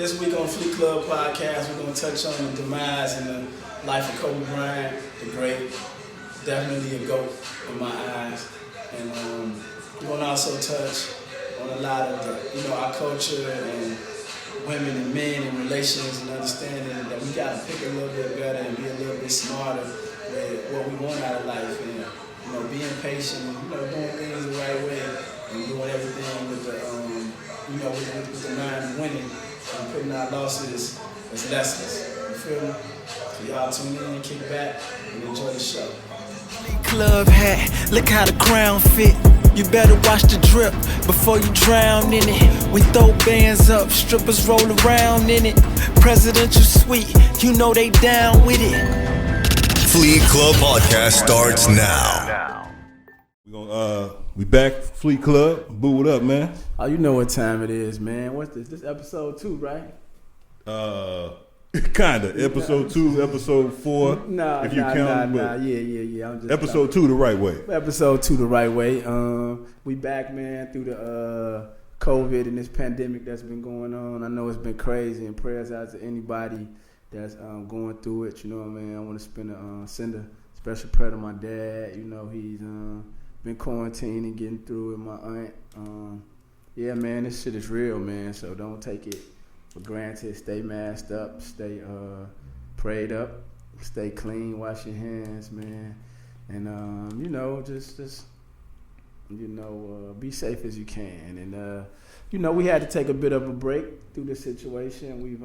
This week on Fleet Club Podcast, we're going to touch on the demise and the life of Kobe Bryant, the great, definitely a GOAT in my eyes. And we're going to also touch on a lot of our culture and women and men and relations and understanding that we got to pick a little bit better and be a little bit smarter with what we want out of life. And, being patient and, doing things the right way and doing everything with with the mind of winning. And putting our losses as lessons. You feel me? So y'all tune in and kick back and enjoy the show. Club hat, look how the crown fit. You better watch the drip before you drown in it. We throw bands up, strippers roll around in it. Presidential suite, you know they down with it. Fleet Club Podcast starts now. We back, Fleet Club. Boo, what up, man? Oh, you know what time it is, man. What's this? This episode 2, right? Kinda. Episode 2, episode 4. Nah. Yeah. I'm just episode 2 the right way. Episode 2 the right way. We back, man, through the COVID and this pandemic that's been going on. I know it's been crazy, and prayers out to anybody that's going through it. You know what I mean? I want to send a special prayer to my dad. He's been quarantining, getting through it. My aunt. Yeah, man, this shit is real, man. So don't take it for granted. Stay masked up. Stay prayed up. Stay clean. Wash your hands, man. And be safe as you can. And we had to take a bit of a break through this situation. We've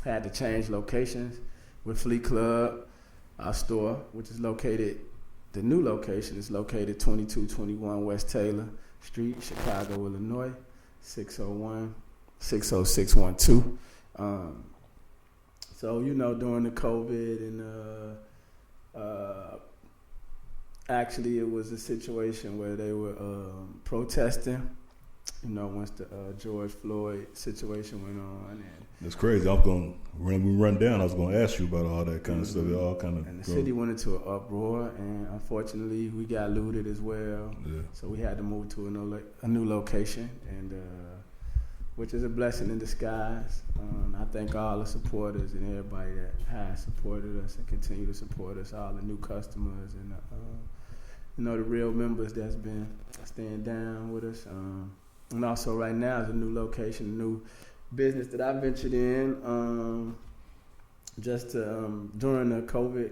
had to change locations with Fleet Club, our store, which is located. The new location is located 2221 West Taylor Street, Chicago, Illinois, 601-60612. So, during the COVID and actually it was a situation where they were protesting, once the George Floyd situation went on. And that's crazy. When we run down, I was going to ask you about all that kind of stuff. It all kind of. And the city went into an uproar, and unfortunately, we got looted as well. Yeah. So we had to move to a new location, and which is a blessing in disguise. I thank all the supporters and everybody that has supported us and continue to support us. All the new customers and the real members that's been staying down with us. And also right now is a new location, a new business that I ventured in during the COVID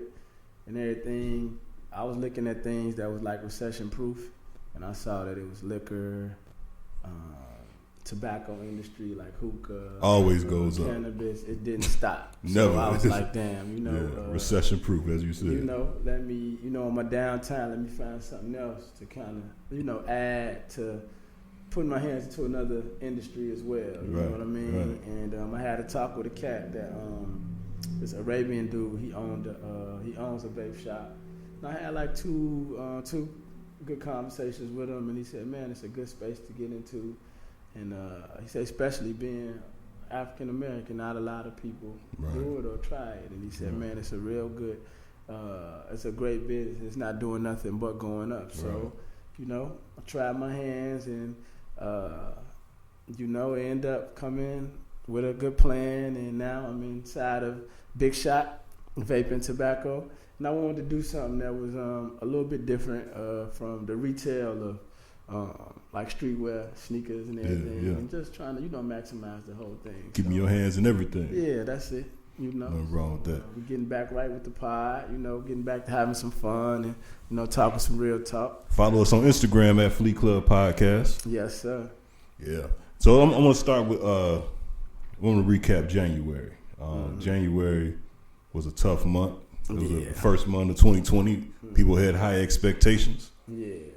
and everything. I was looking at things that was like recession proof, and I saw that it was liquor, tobacco industry like hookah, always goes up. Cannabis. It didn't stop. Never. So I was like, damn, recession proof, as you said. Let me, on my downtime, let me find something else to kind of, add to. Putting my hands into another industry as well, you know what I mean? Right. And I had a talk with a cat that this Arabian dude. He owns a vape shop. And I had like two good conversations with him, and he said, "Man, it's a good space to get into." And he said, especially being African American, not a lot of people do it or try it. And he said, "Man, it's a real good, it's a great business. It's not doing nothing but going up." So, I tried my hands and. End up coming with a good plan, and now I'm inside of Big Shot, vaping tobacco, and I wanted to do something that was a little bit different from the retail of like streetwear, sneakers, and everything, and just trying to maximize the whole thing. Keeping your hands in everything. Yeah, that's it. Nothing wrong with that. We're getting back right with the pod, getting back to having some fun and talking some real talk. Follow us on Instagram at Fleet Club Podcast. Yes, sir. Yeah. So I'm going to start with, I want to recap January. January was a tough month. It was the first month of 2020. People had high expectations. Yeah.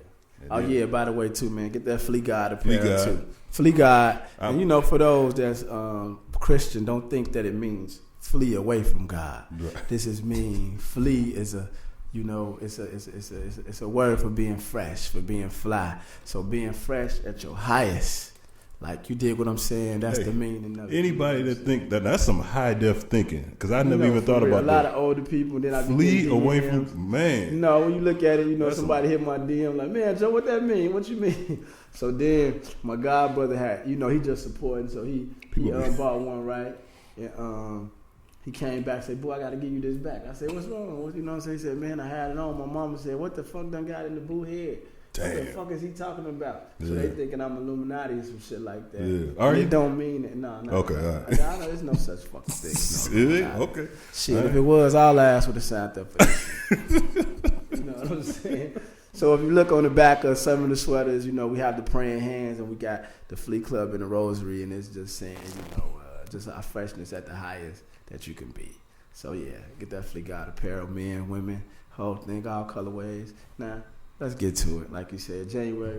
By the way, too, man, get that Fleet God apparel, too. Fleet God. And, for those that's Christian, don't think that it means flee away from God. Right. This is flee is a it's a word for being fresh, for being fly. So being fresh at your highest Like, you dig what I'm saying? That's the meaning of it. Anybody that think that's some high def thinking, because I never even thought about that. A lot of older people, then I flee away from, man. You know, when you look at it, somebody hit my DM like, man, Joe, what that mean? What you mean? So then my god brother had, he just supporting, so he bought one, right? And he came back and said, boy, I got to give you this back. I said, what's wrong? You know what I'm saying? He said, man, I had it on. My mama said, what the fuck done got in the boo head? Damn. What the fuck is he talking about? So they thinking I'm Illuminati or some shit like that. Yeah. Are you? It don't mean it. No. Okay, all right. I know there's no such fucking thing. No, okay. Shit, if it was, our ass would have signed up for it. You know what I'm saying? So if you look on the back of some of the sweaters, we have the praying hands and we got the Flea Club and the Rosary, and it's just saying, just our freshness at the highest that you can be. So yeah, get that Flea God apparel, men, women, whole thing, all colorways. Now, let's get to it. Like you said, January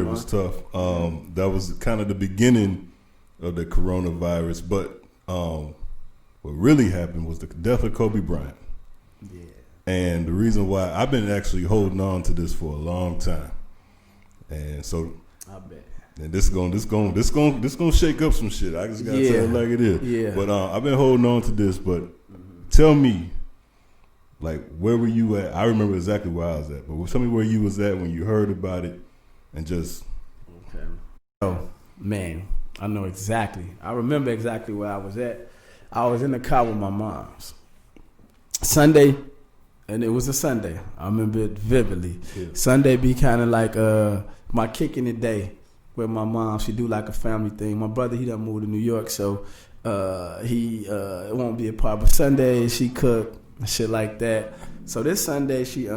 was tough. That was kind of the beginning of the coronavirus. But what really happened was the death of Kobe Bryant. Yeah. And the reason why I've been actually holding on to this for a long time, and so I bet. And this gonna shake up some shit. I just gotta tell it like it is. Yeah. But I've been holding on to this. But tell me, like, where were you at? I remember exactly where I was at. But tell me where you was at when you heard about it, and just. Okay. Oh man, I know exactly. I remember exactly where I was at. I was in the car with my mom's Sunday, and it was a Sunday. I remember it vividly. Yeah. Sunday be kind of like my kicking it day. With my mom, she do like a family thing. My brother, he done moved to New York, so he it won't be a part. But Sunday, she cook and shit like that. So this Sunday, she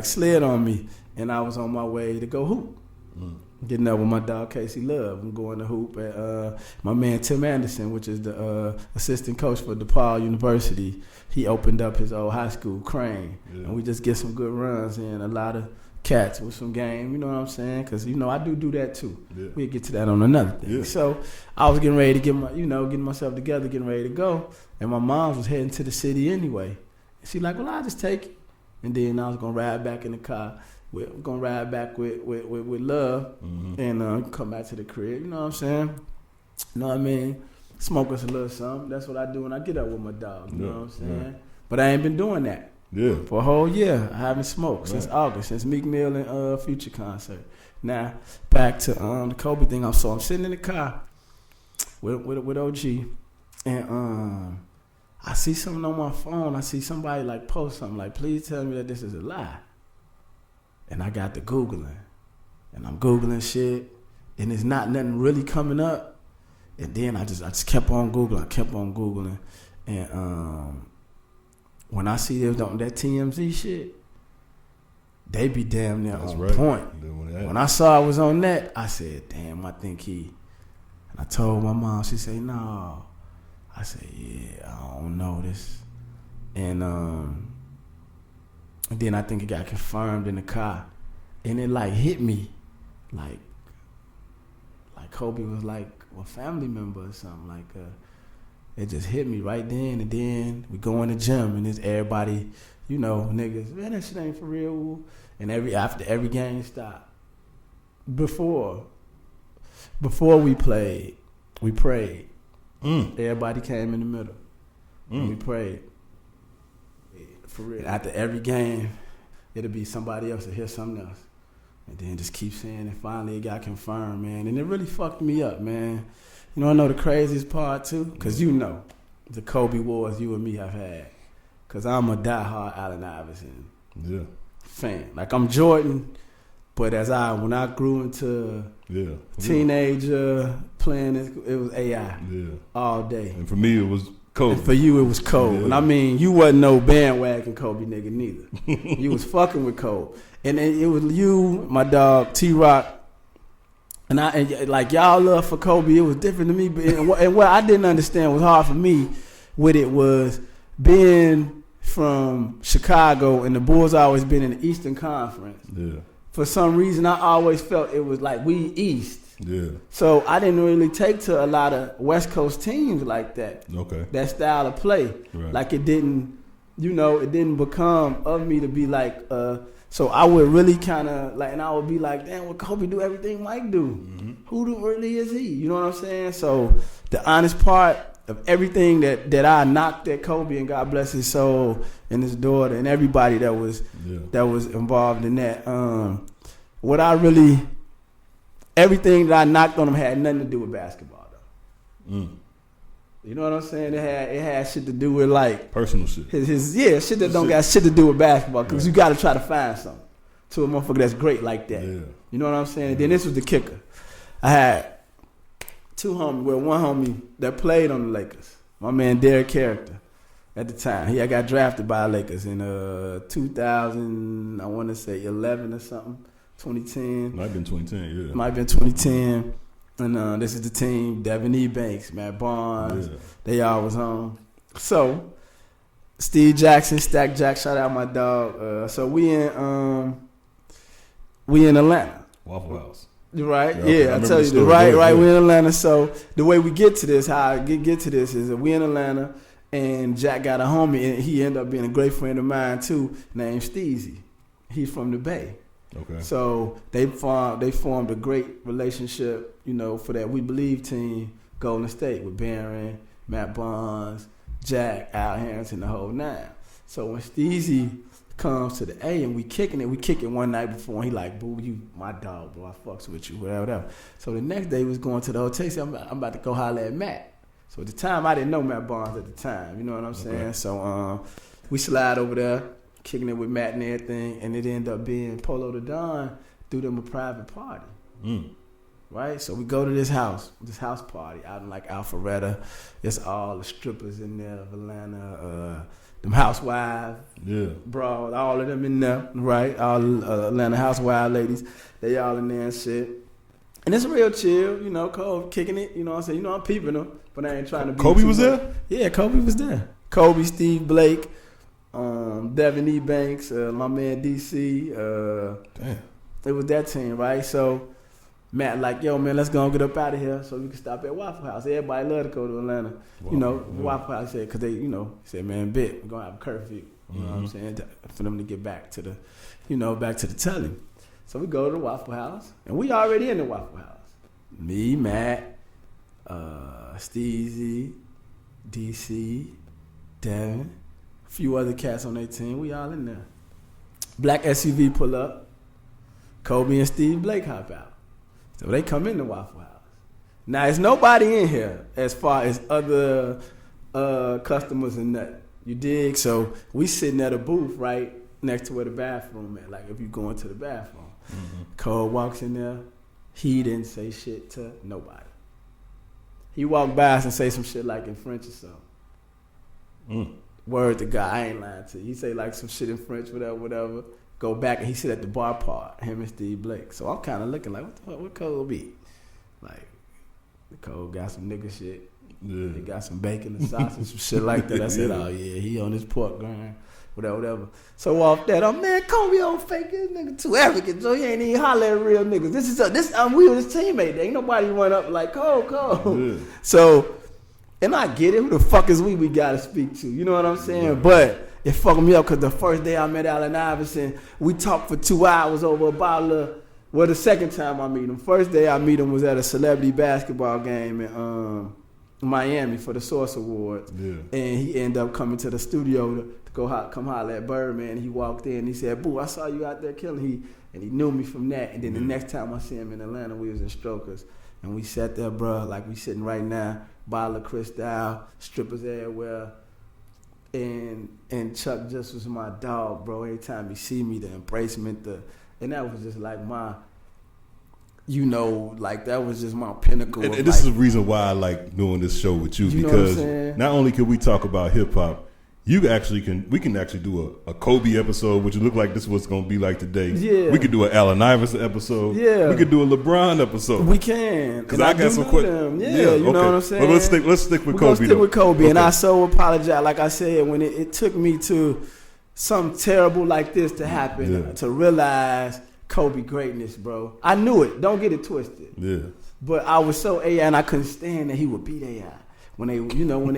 slid on me, and I was on my way to go hoop. Getting up with my dog Casey Love. I'm going to hoop at my man Tim Anderson, which is the assistant coach for DePaul University. He opened up his old high school, Crane, and we just get some good runs in. A lot of cats with some game, you know what I'm saying? Because, I do that too. Yeah. We'll get to that on another thing. Yeah. So I was getting ready to getting myself together, getting ready to go. And my mom was heading to the city anyway. She like, well, I'll just take it. And then I was going to ride back in the car. We're going to ride back with Love and come back to the crib. You know what I'm saying? You know what I mean? Smoke us a little something. That's what I do when I get up with my dog. You know what I'm saying? Yeah. But I ain't been doing that. Yeah. For a whole year, I haven't smoked since August, since Meek Mill and Future concert. Now, back to the Kobe thing. I'm sitting in the car with OG, and I see something on my phone. I see somebody post something like, please tell me that this is a lie. And I got to Googling, and I'm Googling shit, and it's not nothing really coming up. And then I just kept on Googling, and when I see that TMZ shit, they be damn near on point. When I saw I was on that, I said, damn, I think he. And I told my mom, she said, no. I said, yeah, I don't know this. And then I think it got confirmed in the car. And it hit me like Kobe was a family member or something. It just hit me right then, and then we go in the gym, and it's everybody, niggas, man, that shit ain't for real. And after every game stopped. Before we played, we prayed. Everybody came in the middle. And we prayed. For real. After every game, it'll be somebody else to hear something else. And then just keep saying it. Finally, it got confirmed, man. And it really fucked me up, man. I know the craziest part, too? Because the Kobe wars you and me have had. Because I'm a diehard Allen Iverson fan. I'm Jordan, but when I grew into teenager playing, it was AI all day. And for me, it was Kobe. And for you, it was Kobe. Yeah. And I mean, you wasn't no bandwagon Kobe nigga neither. You was fucking with Kobe. And it was you, my dog, T-Rock, and y'all love for Kobe, it was different to me. And what I didn't understand was hard for me with it was being from Chicago, and the Bulls always been in the Eastern Conference. Yeah. For some reason, I always felt it was like we East. Yeah. So I didn't really take to a lot of West Coast teams like that. Okay. That style of play. Right. It didn't become of me to be So I would really kind of like, and I would be like, damn, would Kobe do everything Mike do? Mm-hmm. Really is he? You know what I'm saying? So the honest part of everything that I knocked at Kobe, and God bless his soul and his daughter and everybody that was involved in that. Everything that I knocked on him had nothing to do with basketball though. Mm. You know what I'm saying? It had shit to do with like personal shit. Shit that don't got shit to do with basketball, because you got to try to find something to a motherfucker that's great like that. Yeah. You know what I'm saying? And then this was the kicker. I had two homies. Well, one homie that played on the Lakers. My man Derek Character at the time. He got drafted by the Lakers in 2000. I want to say 11 or something. 2010. Might have been 2010. Yeah. Might have been 2010. And this is the team, Devin E. Banks, Matt Barnes, they all was on. So, Steve Jackson, Stack Jack, shout out my dog. So we in Atlanta. Waffle House. Right? Yeah, I tell you, right, we in Atlanta. So the way we get to this, how I get to this is that we in Atlanta, and Jack got a homie, and he ended up being a great friend of mine too, named Steezy. He's from the Bay. Okay. So they formed a great relationship, you know, for that We Believe team, Golden State, with Barron, Matt Barnes, Jack, Al Harrington, the whole nine. So when Steezy comes to the A and we kick it one night before, and he like, boo, you my dog, bro, I fucks with you, whatever. So the next day we was going to the hotel, he said, I'm about to go holler at Matt. So at the time, I didn't know Matt Barnes at the time, you know what I'm saying? So we slide over there, kicking it with Matt and everything, and it ended up being Polo the Don threw them a private party. Right? So we go to this house party out in like Alpharetta. It's all the strippers in there of Atlanta, them housewives, broad, all of them in there, right? All Atlanta housewife ladies, they all in there and shit. And it's real chill, you know, Kobe kicking it, you know what I'm saying? You know, I'm peeping them, but I ain't trying to be Kobe was much. there? Yeah, Kobe was there. Kobe, Steve Blake, Devin E. Banks, my man DC. Damn. It was that team, right? So Matt like, yo, man, let's go and get up out of here so we can stop at Waffle House. Everybody love to go to Atlanta. You know, Waffle House said, because they, you know, said, man, we're going to have a curfew. You know what I'm saying? For them to get back to the, you know, back to the telly. So we go to the Waffle House, and we already in the Waffle House. Me, Matt, Steezy, DC, Devin, a few other cats on their team. We all in there. Black SUV pull up. Kobe and Steve Blake hop out. So they come in the Waffle House. Now, there's nobody in here as far as other customers and nothing. You dig? So we sitting at a booth right next to where the bathroom at, like if you go into the bathroom. Cole walks in there. He didn't say shit to nobody. He walked by us and say some shit like in French or something. Word to God, I ain't lying to you. He say like some shit in French, whatever. Go back and he sit at the bar part, him and Steve Blake. So I'm kind of looking like, what the fuck, what Cole be? Like, Cole got some nigga shit. Yeah. He got some bacon and sausage, some shit like that. I said, oh yeah, he on his pork grind, whatever. So off that, oh man, Kobe on fake, this nigga too arrogant, so he ain't even holler at real niggas. We were his teammate. There ain't nobody run up like Cole. Yeah. So, and I get it, who the fuck is we gotta speak to? You know what I'm saying? Yeah. But it fucked me up because the first day I met Allen Iverson, we talked for 2 hours over a bottle of, well, the second time I meet him. First day I meet him was at a celebrity basketball game in Miami for the Source Awards. Yeah. And he ended up coming to the studio to come holler at Birdman. He walked in and he said, boo, I saw you out there killing. And he knew me from that. And then the next time I see him in Atlanta, we was in Strokers. And we sat there, bro, like we sitting right now, bottle of Cristal, strippers everywhere. And Chuck just was my dog, bro. Every time he see me, the embracement, and that was just like my, you know, like that was just my pinnacle. And this is the reason why I like doing this show with you, because not only can we talk about hip hop, we can actually do a Kobe episode, which look like this is what's going to be like today. Yeah. We could do an Allen Iverson episode. Yeah. We could do a LeBron episode. We can. Because I got some questions. Yeah, you know what I'm saying? But let's stick with Kobe. Stick with Kobe. Okay. And I so apologize. Like I said, when it took me to something terrible like this to happen, to realize Kobe greatness, bro. I knew it. Don't get it twisted. Yeah. But I was so AI, and I couldn't stand that he would beat AI. When they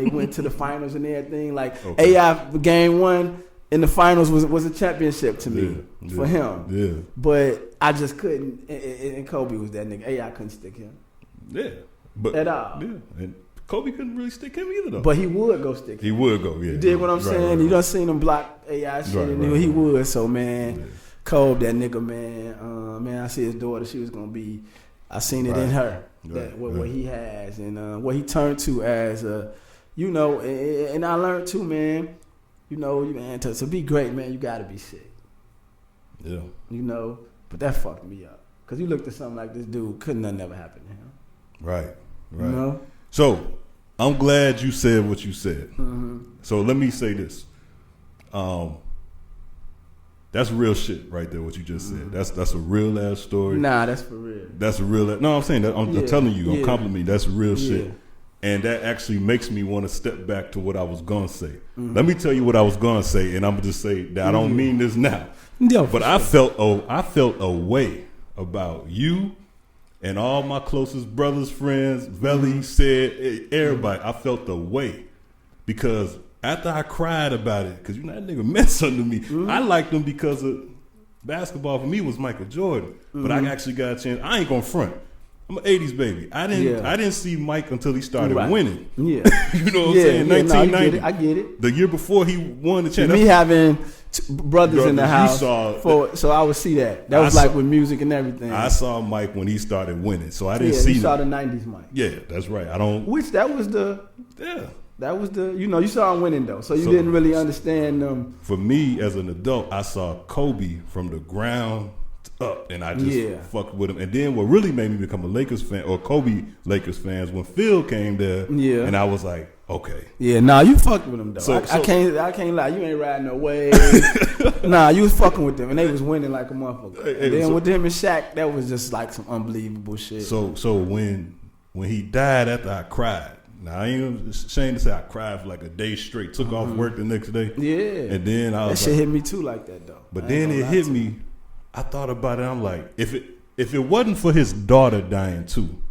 went to the finals and everything, like AI game 1, in the finals was a championship to me for him. Yeah. But I just couldn't. And Kobe was that nigga. I couldn't stick him. Yeah. But at all. Yeah. And Kobe couldn't really stick him either though. But he would go stick him. He would go. Yeah. You dig what I'm saying? Right. You done seen him block AI shit, and he would. So man, Kobe, that nigga, man. Man, I see his daughter. She was gonna be. I seen it in her. That what he has and what he turned to as a, and I learned too, man. Man, to be great, man, you gotta be sick. Yeah. But that fucked me up. Cause you looked at something like this dude, couldn't nothing ever happen to him. Right. So I'm glad you said what you said. Mm-hmm. So let me say this. That's real shit right there, what you just said. That's a real ass story. Nah, that's for real. That's a real. No, I'm saying that. I'm telling you. I'm complimenting. That's real shit. And that actually makes me want to step back to what I was gonna say. Mm-hmm. Let me tell you what I was gonna say, and I'm gonna just say that I don't mean this now. Yeah, but I felt a way about you and all my closest brothers, friends, Veli said, everybody. I felt a way because after I cried about it, because that nigga meant something to me. Mm-hmm. I liked him because of basketball for me was Michael Jordan, but I actually got a chance. I ain't gonna front. I'm an 80s baby. I didn't see Mike until he started winning. Yeah. You know what I'm saying? 1990. I get it. The year before he won the championship. Me having brothers in the house. So I would see that. That was like with music and everything. I saw Mike when he started winning. So I didn't see you saw the 90s Mike. Yeah, that's right. That was the you saw him winning though. So you didn't really understand them. For me as an adult, I saw Kobe from the ground up, and I just fucked with him. And then what really made me become a Lakers fan or Kobe Lakers fans when Phil came there. Yeah, and I was like, okay, you fucked with him though. I can't lie, you ain't riding no wave. You was fucking with them, and they was winning like a motherfucker. And then with him and Shaq, that was just like some unbelievable shit. So when he died after I cried. Now I ain't ashamed to say I cried for like a day straight. Took off work the next day. Yeah, and then I was that shit hit me too like that though. But then it hit me. I thought about it. I'm like, if it wasn't for his daughter dying too,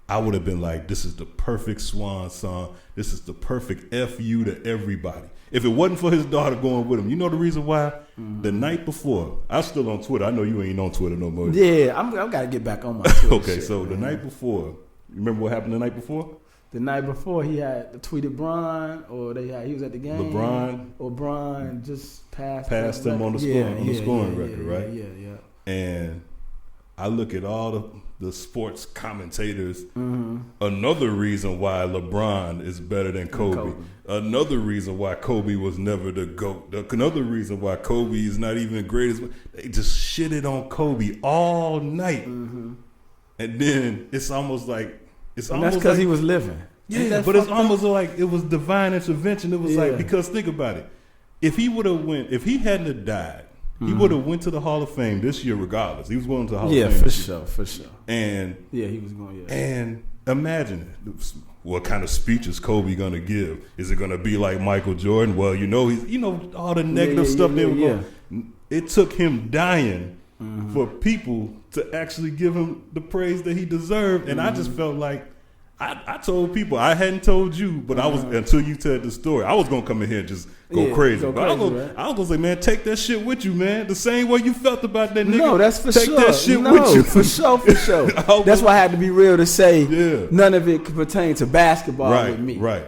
I would have been like, this is the perfect swan song. This is the perfect FU to everybody. If it wasn't for his daughter going with him, you know the reason why? Mm-hmm. The night before, I'm still on Twitter. I know you ain't on Twitter no more. Yeah, I'm got to get back on my Twitter. Okay, shit, so man. The night before, you remember what happened the night before? The night before, he had tweeted Bron, or he was at the game. LeBron. Or Bron just passed him on the scoring record, right? Yeah. And I look at all the sports commentators. Mm-hmm. Another reason why LeBron is better than Kobe. Another reason why Kobe was never the GOAT. Another reason why Kobe is not even greatest. They just shitted on Kobe all night. Mm-hmm. And then it's almost like... And that's because he was living. Yeah, but it's almost like it was divine intervention. It was like, because think about it. If he hadn't have died, he would have went to the Hall of Fame this year regardless. He was going to the Hall of Fame. Yeah, for sure. And he was going, And imagine what kind of speech is Kobe going to give? Is it going to be like Michael Jordan? Well, he's all the negative stuff they were going. It took him dying for people to actually give him the praise that he deserved. And I just felt like I told people, I hadn't told you, but I was, until you told the story, I was going to come in here and just go crazy. I was going to say, man, take that shit with you, man. The same way you felt about that nigga. No, that's for sure. Take that shit with you. For sure. That's why I had to be real to say none of it could pertain to basketball with me. Right.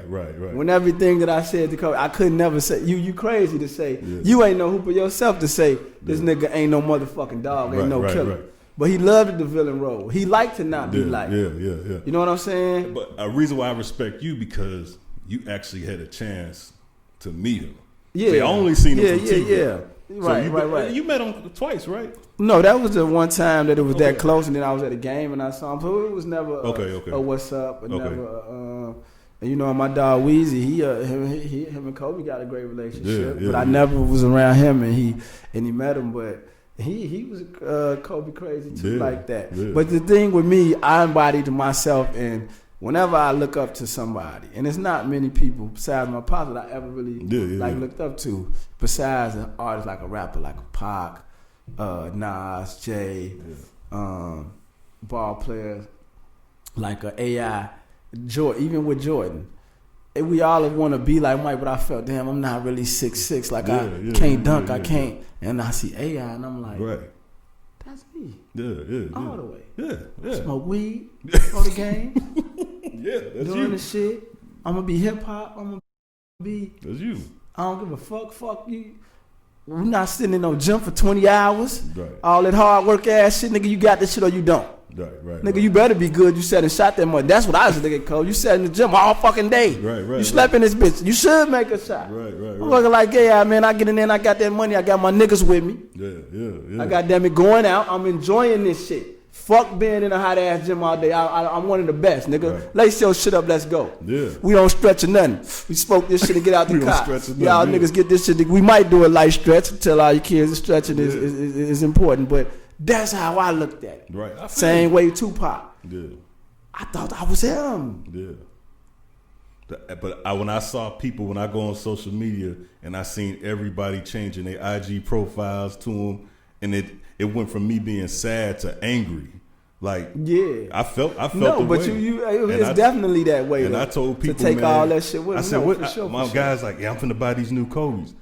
When everything that I said to Kobe, I could never say, you crazy to say, you ain't no hooper yourself to say, this nigga ain't no motherfucking dog, ain't no killer. Right. But he loved the villain role. He liked to not be liked. Yeah. You know what I'm saying? But a reason why I respect you, because you actually had a chance to meet him. Yeah. See, I only seen him from TV. Yeah. Right. You met him twice, right? No, that was the one time that it was that close, and then I was at a game and I saw him. So it was never a what's up, but never. And my dog Weezy, him and Kobe got a great relationship, but I never was around him, and he met him, but. He was Kobe crazy too, like that. Yeah. But the thing with me, I embodied to myself, and whenever I look up to somebody, and it's not many people besides my pops that I ever really looked up to, besides an artist like a rapper like a Pac, Nas, Jay, ball players like a AI, even with Jordan. we all want to be like Mike, but I felt, damn, I'm not really 6'6". Like I can't dunk, I can't. And I see AI, and I'm like, right. That's me. Yeah. All the way. Yeah. Smoke weed, go to the game. Yeah, that's doing you. the shit. I'm gonna be hip hop. I'm gonna be. That's you. I don't give a fuck. Fuck you. We're not sitting in no gym for 20 hours. Right. All that hard work ass shit, nigga. You got this shit or you don't. Right. Nigga, you better be good. You sat and shot that money. That's what I was thinking, Cole. You sat in the gym all fucking day. Right. You slept in this bitch. You should make a shot. Right. I'm looking like, yeah, man. I get in there and I got that money. I got my niggas with me. Yeah. I got damn it going out. I'm enjoying this shit. Fuck being in a hot ass gym all day. I'm one of the best, nigga. Right. Lace your shit up. Let's go. Yeah. We don't stretch or nothing. We smoke this shit and get out the We don't car. stretch or nothing, Y'all yeah. niggas get this shit. We might do a light stretch. Tell all your kids the stretching is important, but that's how I looked at it. Right. I feel Same you. way Tupac. Yeah. I thought I was him. Yeah. But when I saw people, when I go on social media and I seen everybody changing their IG profiles to them, and it went from me being sad to angry. Like, Yeah. I felt No, the but way. it's definitely that way. And though, I told people, to take man, all that shit with I me. said, No, what? for sure, My for guy's like, yeah, I'm finna buy these new Kobe's.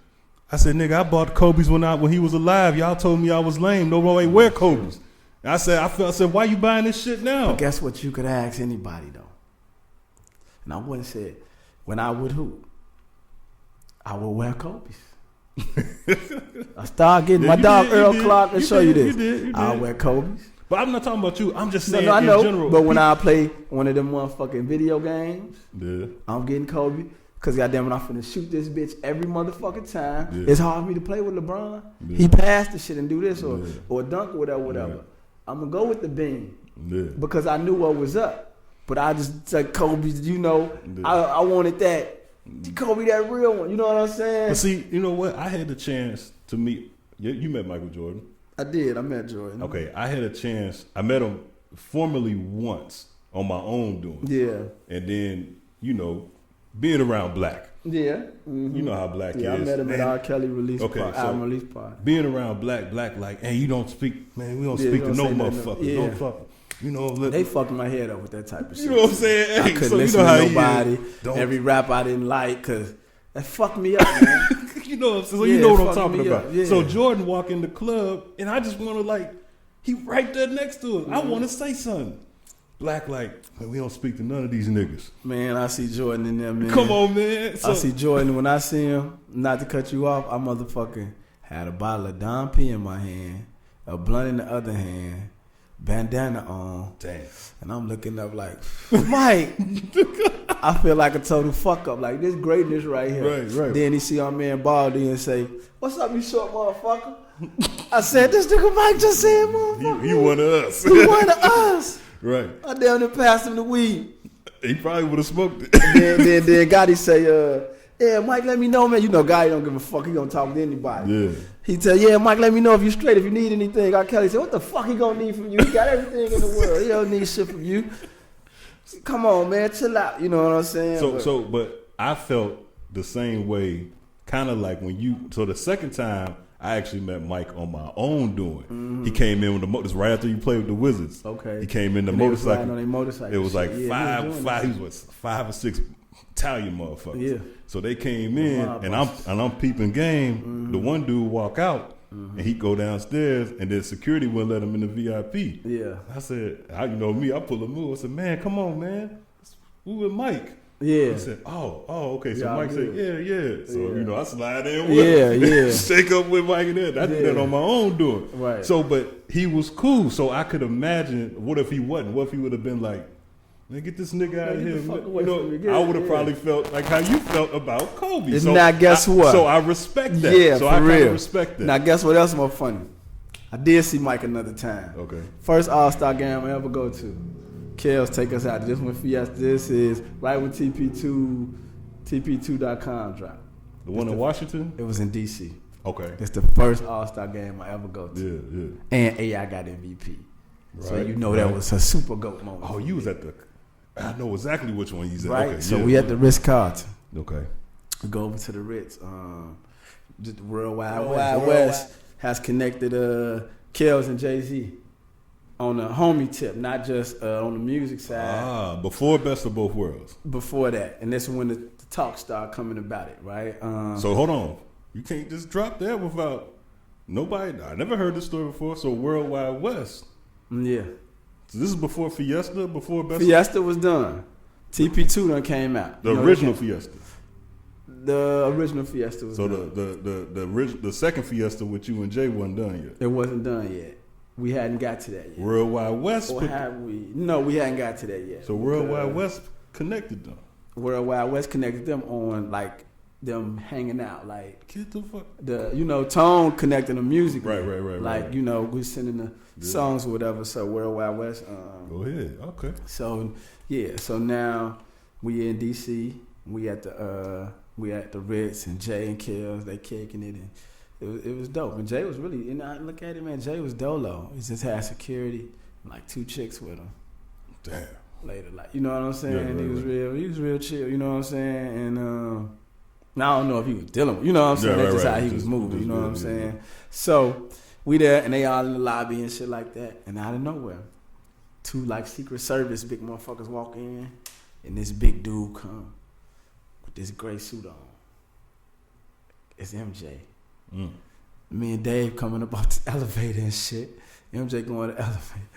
I said, nigga, I bought Kobe's when he was alive. Y'all told me I was lame. Nobody wear Kobe's. And I said, why you buying this shit now? But guess what? You could ask anybody though. And I wouldn't say it. When I would hoop, I would wear Kobe's. I started getting Yeah, my you dog did, you Earl did, Clark and you show you did, this. you did. I'll wear Kobe's. But I'm not talking about you. I'm just saying No, I know. in general. But when I play one of them motherfucking video games, Yeah. I'm getting Kobe. Cause goddamn it, I'm finna shoot this bitch every motherfucking time. Yeah. It's hard for me to play with LeBron. Yeah. He passed the shit and do this Yeah. or dunk or whatever. Yeah. I'm gonna go with the beam. Yeah. Because I knew what was up. But I just said Kobe, Yeah. I wanted that. Kobe, that real one. You know what I'm saying? But see, you know what? I had the chance to meet. You met Michael Jordan. I did. I met Jordan. Okay, I had a chance. I met him formally once on my own doing. Yeah. And then, being around Black. Yeah. Mm-hmm. You know how Black is. Yeah, I met him at R.Kelly release Okay, party, so album release party. Being around Black like, hey, you don't speak, man, we don't speak to don't no say nothing. motherfuckers. Yeah. Don't fuck. They fucked my head up with that type of shit. You know what I'm saying? I Hey, couldn't so listen you know how to he is. nobody. Don't- Every rap I didn't like, because that fucked me up, man. You know what I'm saying? So Yeah, you know what I'm fucking talking me about. up, yeah. So Jordan walk in the club, and I just want to he right there next to us. I want to say something. Black man, we don't speak to none of these niggas. Man, I see Jordan in there, man. Come on, man. So, I see Jordan. When I see him, not to cut you off, I motherfucking had a bottle of Dom P in my hand, a blunt in the other hand, bandana on. Damn. And I'm looking up like, Mike, I feel like a total fuck up. Like, this greatness right here. Right. Then he see our man Baldy and say, what's up, you short motherfucker? I said, this nigga Mike just said, motherfucker. He one of us. He one of us. Right. I down there passed him the weed. He probably would have smoked it. then Gotti say, yeah, Mike, let me know, man. You know, Gotti don't give a fuck. He gonna talk to anybody. Yeah. He tell, yeah, Mike, let me know if you straight. If you need anything. R.Kelly said, what the fuck he gonna need from you? He got everything in the world. He don't need shit from you. Come on, man, chill out. You know what I'm saying? But I felt the same way, kind of like so the second time, I actually met Mike on my own doing. Mm-hmm. He came in with the motorcycle right after you played with the Wizards. Okay. He came in the And they was motorcycle. riding on their motorcycle. It was like Yeah, he was 5 or 6 Italian motherfuckers. Yeah. So they came in, mob and bosses. I'm peeping game. Mm-hmm. The one dude walk out, and he go downstairs, and then security wouldn't let him in the VIP. Yeah. I said, you know me, I pull a move. I said, man, come on, man. We with Mike. Yeah. He said, oh, okay. So Yeah, Mike said, yeah. So, Yeah. I slide in with him. Yeah. Shake up with Mike and that. I did that Yeah. on my own doing. Right. So, but he was cool. So I could imagine, what if he wasn't? What if he would have been like, man, get this nigga out of get here. the fuck away from me. I would have Yeah. probably felt like how you felt about Kobe. And now guess what? So I respect that. Yeah, so for I kind real. of respect that. Now guess what else more funny? I did see Mike another time. Okay. First All-Star game I ever go to. Kels take us out. This one Fiesta. This is right when TP2.com dropped. The one in Washington? It was in DC. Okay. It's the first All-Star game I ever go to. Yeah. And AI got MVP. So Right, you know that right. was a super GOAT moment. Oh, you was at I know exactly which one he's at. right? Okay, So yeah, we at the Ritz-Carlton. Okay. We go over to the Ritz. Just the World Wide West has connected Kels and Jay-Z on a homie tip, not just on the music side. Before Best of Both Worlds. Before that, and this is when the talk started coming about it, right? So hold on. You can't just drop that without nobody. I never heard this story before. So World Wide West. Yeah. So this is before Fiesta, before Best. Fiesta was done. TP2 done came out. The original Fiesta. The original Fiesta was so done. So the second Fiesta with you and Jay wasn't done yet. It wasn't done yet. We hadn't got to that yet. World Wide West. Or have we? No, we hadn't got to that yet. So World Wide West connected them. World Wide West connected them on like them hanging out, like get the fuck. Tone connecting the music. Right. Like we sending the songs or whatever. So World Wide West. Go ahead. Okay. So yeah. So now we in DC. We at the Ritz and Jay and Kells. They kicking it and it was dope. And Jay was really. And I look at it, man. Jay was dolo. He just had security, and like 2 chicks with him. Damn. Later, like you know what I'm saying. Yeah, right, He was real chill. You know what I'm saying. And now I don't know if he was dealing with. You know what I'm saying. That's just how he was moving. You know what I'm saying. So we there and they all in the lobby and shit like that. And out of nowhere, 2 like Secret Service big motherfuckers walk in, and this big dude come with this gray suit on. It's MJ. Me and Dave coming up off the elevator and shit. MJ going to the elevator.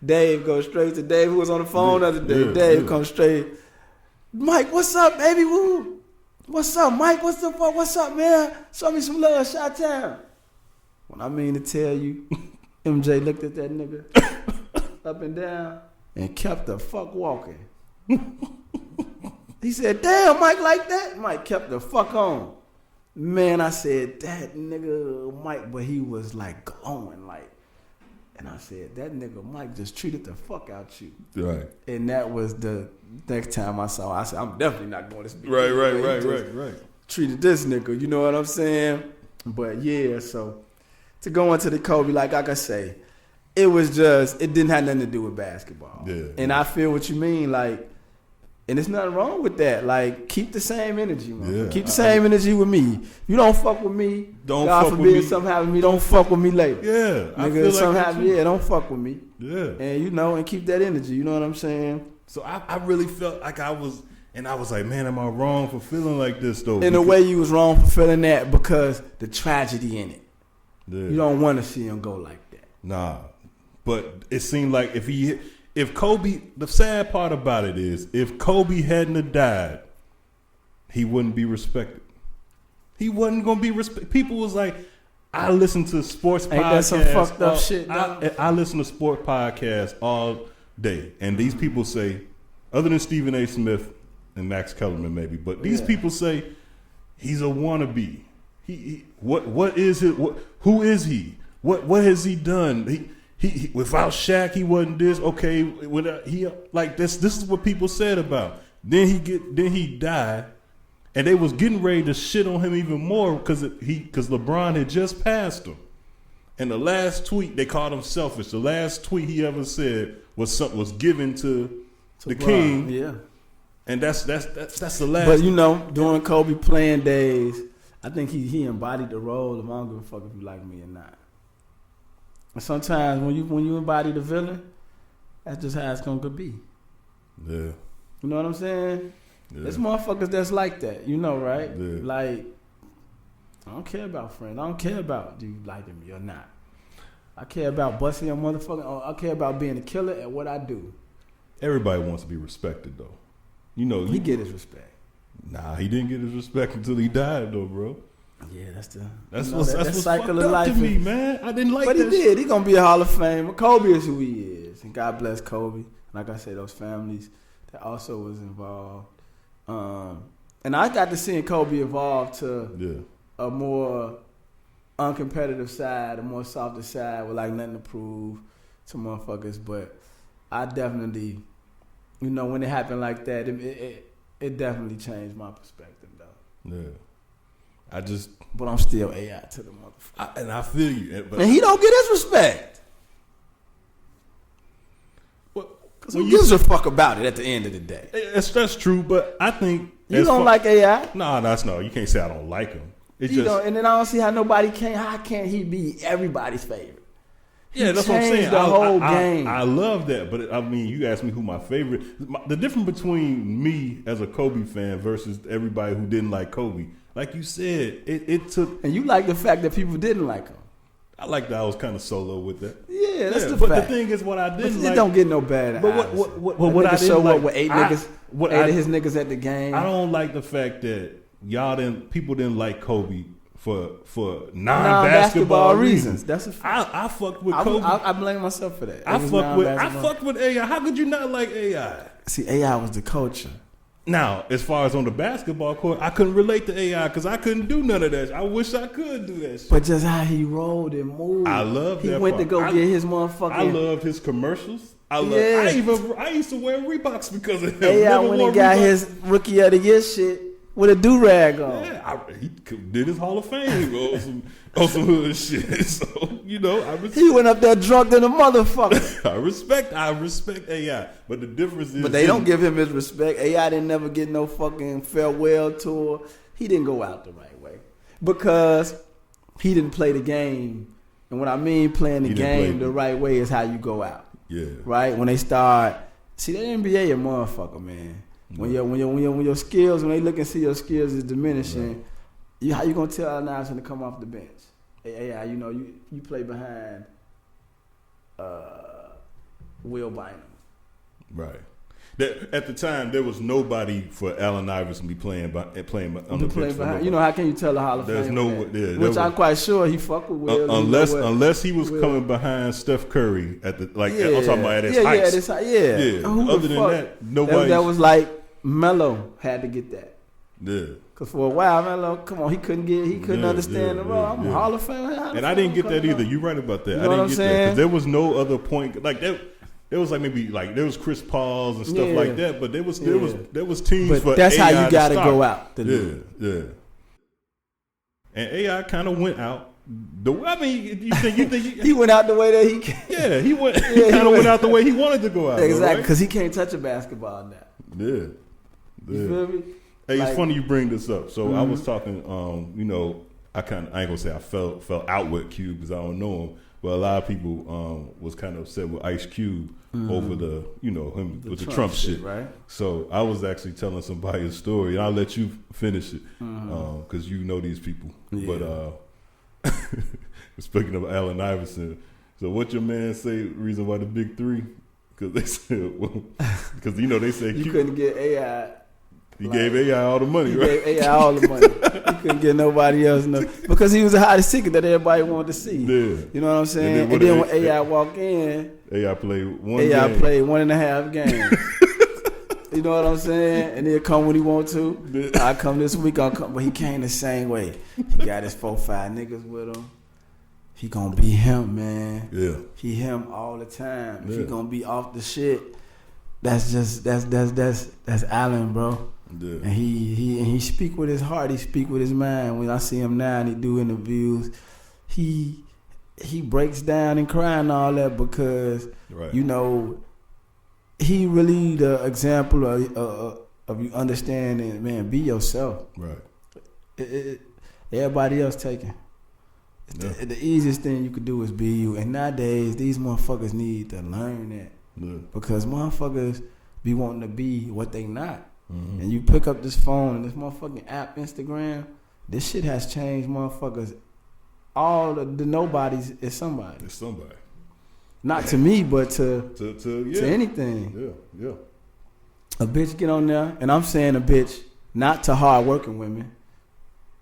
Dave goes straight to Dave, who was on the phone the other day. Dave comes straight. Mike, what's up, baby? Woo? What's up, Mike? What's the fuck? What's up, man? Show me some love, Chi-Town. When I mean to tell you, MJ looked at that nigga up and down and kept the fuck walking. He said, damn, Mike like that? Mike kept the fuck on. Man, I said, that nigga Mike, but he was like glowing, like. And I said, that nigga Mike just treated the fuck out you. Right. And that was the next time I saw him. I said, I'm definitely not going to speak. Right. Treated this nigga, you know what I'm saying? But yeah, so to go into the Kobe, like I could say, it didn't have nothing to do with basketball. Yeah. And I feel what you mean, like, and there's nothing wrong with that. Like, keep the same energy, man. Yeah. Keep the same energy with me. You don't fuck with me. Don't God fuck forbid with me. something happen to me. Don't fuck with me later. Yeah. Nigga, I feel something happen, don't fuck with me. Yeah. And and keep that energy. You know what I'm saying? So I really felt like I was like, man, am I wrong for feeling like this though? In a way, you was wrong for feeling that because the tragedy in it. Yeah. You don't want to see him go like that. Nah. But it seemed like if Kobe, the sad part about it is, if Kobe hadn't have died, he wouldn't be respected. He wasn't gonna be respected. People was like, I listen to sports podcasts. Ain't that some fucked up shit? I listen to sports podcasts all day, and these people say, other than Stephen A. Smith and Max Kellerman maybe, but these people say he's a wannabe. What is it? Who is he? What has he done? He without Shaq, he wasn't this. Okay, without he like this. This is what people said about. Then he died, and they was getting ready to shit on him even more because LeBron had just passed him. And the last tweet, they called him selfish. The last tweet he ever said was given to the LeBron, king. Yeah, and that's the last. But during Kobe playing days, I think he embodied the role of I don't give a fuck if you like me or not. And sometimes when you embody the villain, that's just how it's gonna be. Yeah. You know what I'm saying? Yeah. There's motherfuckers that's like that, right? Yeah. Like, I don't care about friends. I don't care about do you like me or not. I care about busting your motherfucking. I care about being a killer at what I do. Everybody wants to be respected, though. He get his respect. Nah, he didn't get his respect until he died, though, bro. Yeah, that's what's cycle fucked of life. up to me, man. I didn't like that. But that. he did. He gonna be a Hall of Famer. Kobe is who he is, and God bless Kobe. Like I said, those families that also was involved. And I got to see Kobe evolve to a more uncompetitive side, a more softer side with like nothing to prove to motherfuckers. But I definitely, when it happened like that, it definitely changed my perspective, though. Yeah. But I'm still AI to the motherfucker. And I feel you. And he don't get his respect. Because who gives a fuck about it at the end of the day? That's true, but I think... You don't like AI? No. You can't say I don't like him. And then I don't see how how can't he be everybody's favorite? Yeah, that's what I'm saying. The whole game. I love that, but I mean, you asked me who my favorite. The difference between me as a Kobe fan versus everybody who didn't like Kobe, like you said, it took. And you like the fact that people didn't like him. I like that I was kind of solo with that. Yeah, that's the but fact. the thing is, what I didn't like, like, it don't get no bad. But what I didn't show like, up with eight of his niggas at the game. I don't like the fact that people didn't like Kobe for non-basketball reasons. That's a fact. I fucked with Kobe. I blame myself for that. I fucked with AI. How could you not like AI? See, AI was the culture. Now, as far as on the basketball court, I couldn't relate to AI because I couldn't do none of that. I wish I could do that shit. But just how he rolled and moved. I love that. He went to go get his motherfucking. I love his commercials. I used to wear Reeboks because of him. AI when he got his Rookie of the Year shit with a do-rag on. Yeah, he did his Hall of Fame on some hood shit. So, he went up there drunk than a motherfucker. I respect AI. But the difference is... But they don't give him his respect. AI didn't never get no fucking farewell tour. He didn't go out the right way. Because he didn't play the game. And what I mean playing the game the right way is how you go out. Yeah. Right? When they start... See, the NBA a motherfucker, man. When your skills, when they look and see your skills is diminishing, how you gonna tell Nas to come off the bench? Hey, you play behind Will Bynum. Right. At the time, there was nobody for Allen Iverson to be playing on the bench. How can you tell the Hall of Fame? There's no, which I'm quite sure he fuck with Will. Unless he was coming behind Steph Curry at the I'm talking about at his heights. Other than that, nobody. That was like Melo had to get that. Yeah. Cause for a while, Melo, come on, he couldn't understand the role. I'm a Hall of Fame. And I didn't get that either. You're right about that. You know I didn't get that because there was no other point like that. There was there was Chris Pauls and stuff like that, but there was teams but for that's AI how you got to start. go out. Yeah. And AI kind of went out. You think he went out the way that he can. Yeah, he went. He kind of went out the way he wanted to go out. Exactly, because he can't touch a basketball now. Yeah. You feel me? Hey, it's funny you bring this up. So I was talking. I ain't gonna say I fell out with Cube because I don't know him. But a lot of people was kind of upset with Ice Cube over the him with the Trump shit. Right. So I was actually telling somebody a story, and I'll let you finish it because you know these people. Yeah. But speaking of Allen Iverson, so what your man say? Reason why the big three? Because they said, because they said you couldn't get AI. He gave AI all the money, right? He gave AI all the money. He couldn't get nobody else because he was the hottest ticket that everybody wanted to see. Yeah. You know what I'm saying? And then when AI walked in, AI played 1.5 games. You know what I'm saying? And he'll come when he want to. I come this week, I'll come. But he came the same way. He got his 4-5 niggas with him. He gonna be him, man. Yeah. He him all the time. If he gonna be off the shit, that's Allen, bro. Yeah. And he speak with his heart. He speak with his mind. When I see him now and he do interviews, he breaks down and cry and all that because he really the example of you understanding. Man, be yourself. Right. Everybody else taken. The easiest thing you could do is be you. And nowadays, these motherfuckers need to learn that because motherfuckers be wanting to be what they not. Mm-hmm. And you pick up this phone and this motherfucking app, Instagram, this shit has changed motherfuckers. All the nobodies is somebody. It's somebody. Not to me, but to anything. Yeah. A bitch get on there, and I'm saying a bitch, not to hard-working women,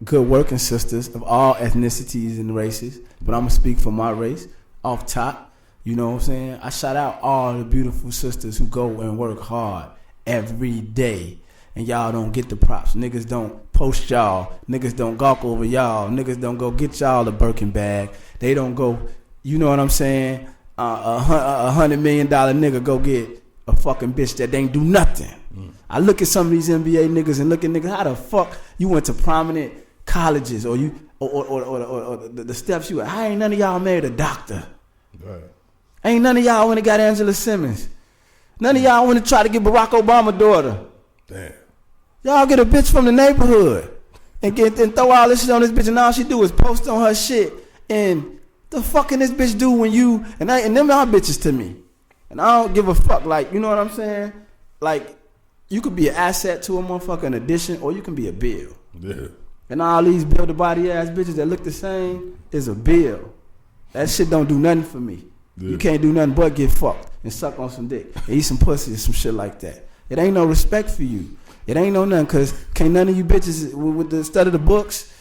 good working sisters of all ethnicities and races, but I'm going to speak for my race off top. You know what I'm saying? I shout out all the beautiful sisters who go and work hard every day. And y'all don't get the props. Niggas don't post y'all. Niggas don't gawk over y'all. Niggas don't go get y'all a Birkin bag. They don't go, you know what I'm saying? $100 million nigga go get a fucking bitch that ain't do nothing. I look at some of these NBA niggas and look at niggas, how the fuck you went to prominent colleges or you or the steps you how ain't none of y'all married a doctor? Right. Ain't none of y'all went and got Angela Simmons. None of y'all went to try to get Barack Obama's daughter. Damn. Y'all get a bitch from the neighborhood and throw all this shit on this bitch and all she do is post on her shit and The fuck can this bitch do when you and them are bitches to me, and I don't give a fuck. Like, you know what I'm saying? Like, you could be an asset to a motherfucker, an addition, or you can be a bill. Yeah. And all these build a body ass bitches that look the same is a bill. That shit don't do nothing for me. Yeah. You can't do nothing but get fucked and suck on some dick and eat some pussy and some shit like that. It ain't no respect for you. It ain't no nothing, cause can't none of you bitches with the stud of the books,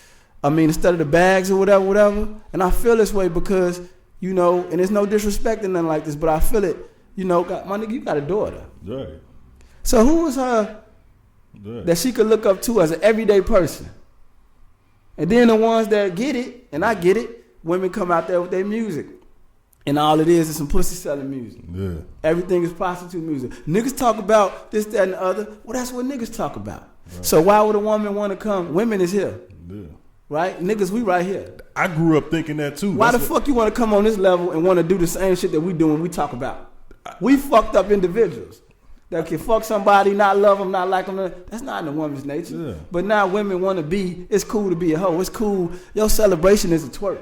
instead of the bags or whatever. And I feel this way because, you know, and there's no disrespect in nothing like this, but I feel it, you know, my nigga, you got a daughter. Right. So who was her that she could look up to as an everyday person? And then the ones that get it, and I get it, women come out there with their music. And all it is some pussy selling music. Yeah. Everything is prostitute music. Niggas talk about this, that, and the other. Well, that's what niggas talk about. Right. So why would a woman want to come? Women is here. Yeah. Right? Niggas, we right here. I grew up thinking that too. Why the fuck you want to come on this level and want to do the same shit that we do when we talk about? We fucked up individuals that can fuck somebody, not love them, not like them. That's not in a woman's nature. Yeah. But now women want to be, it's cool to be a hoe. It's cool. Your celebration is a twerk.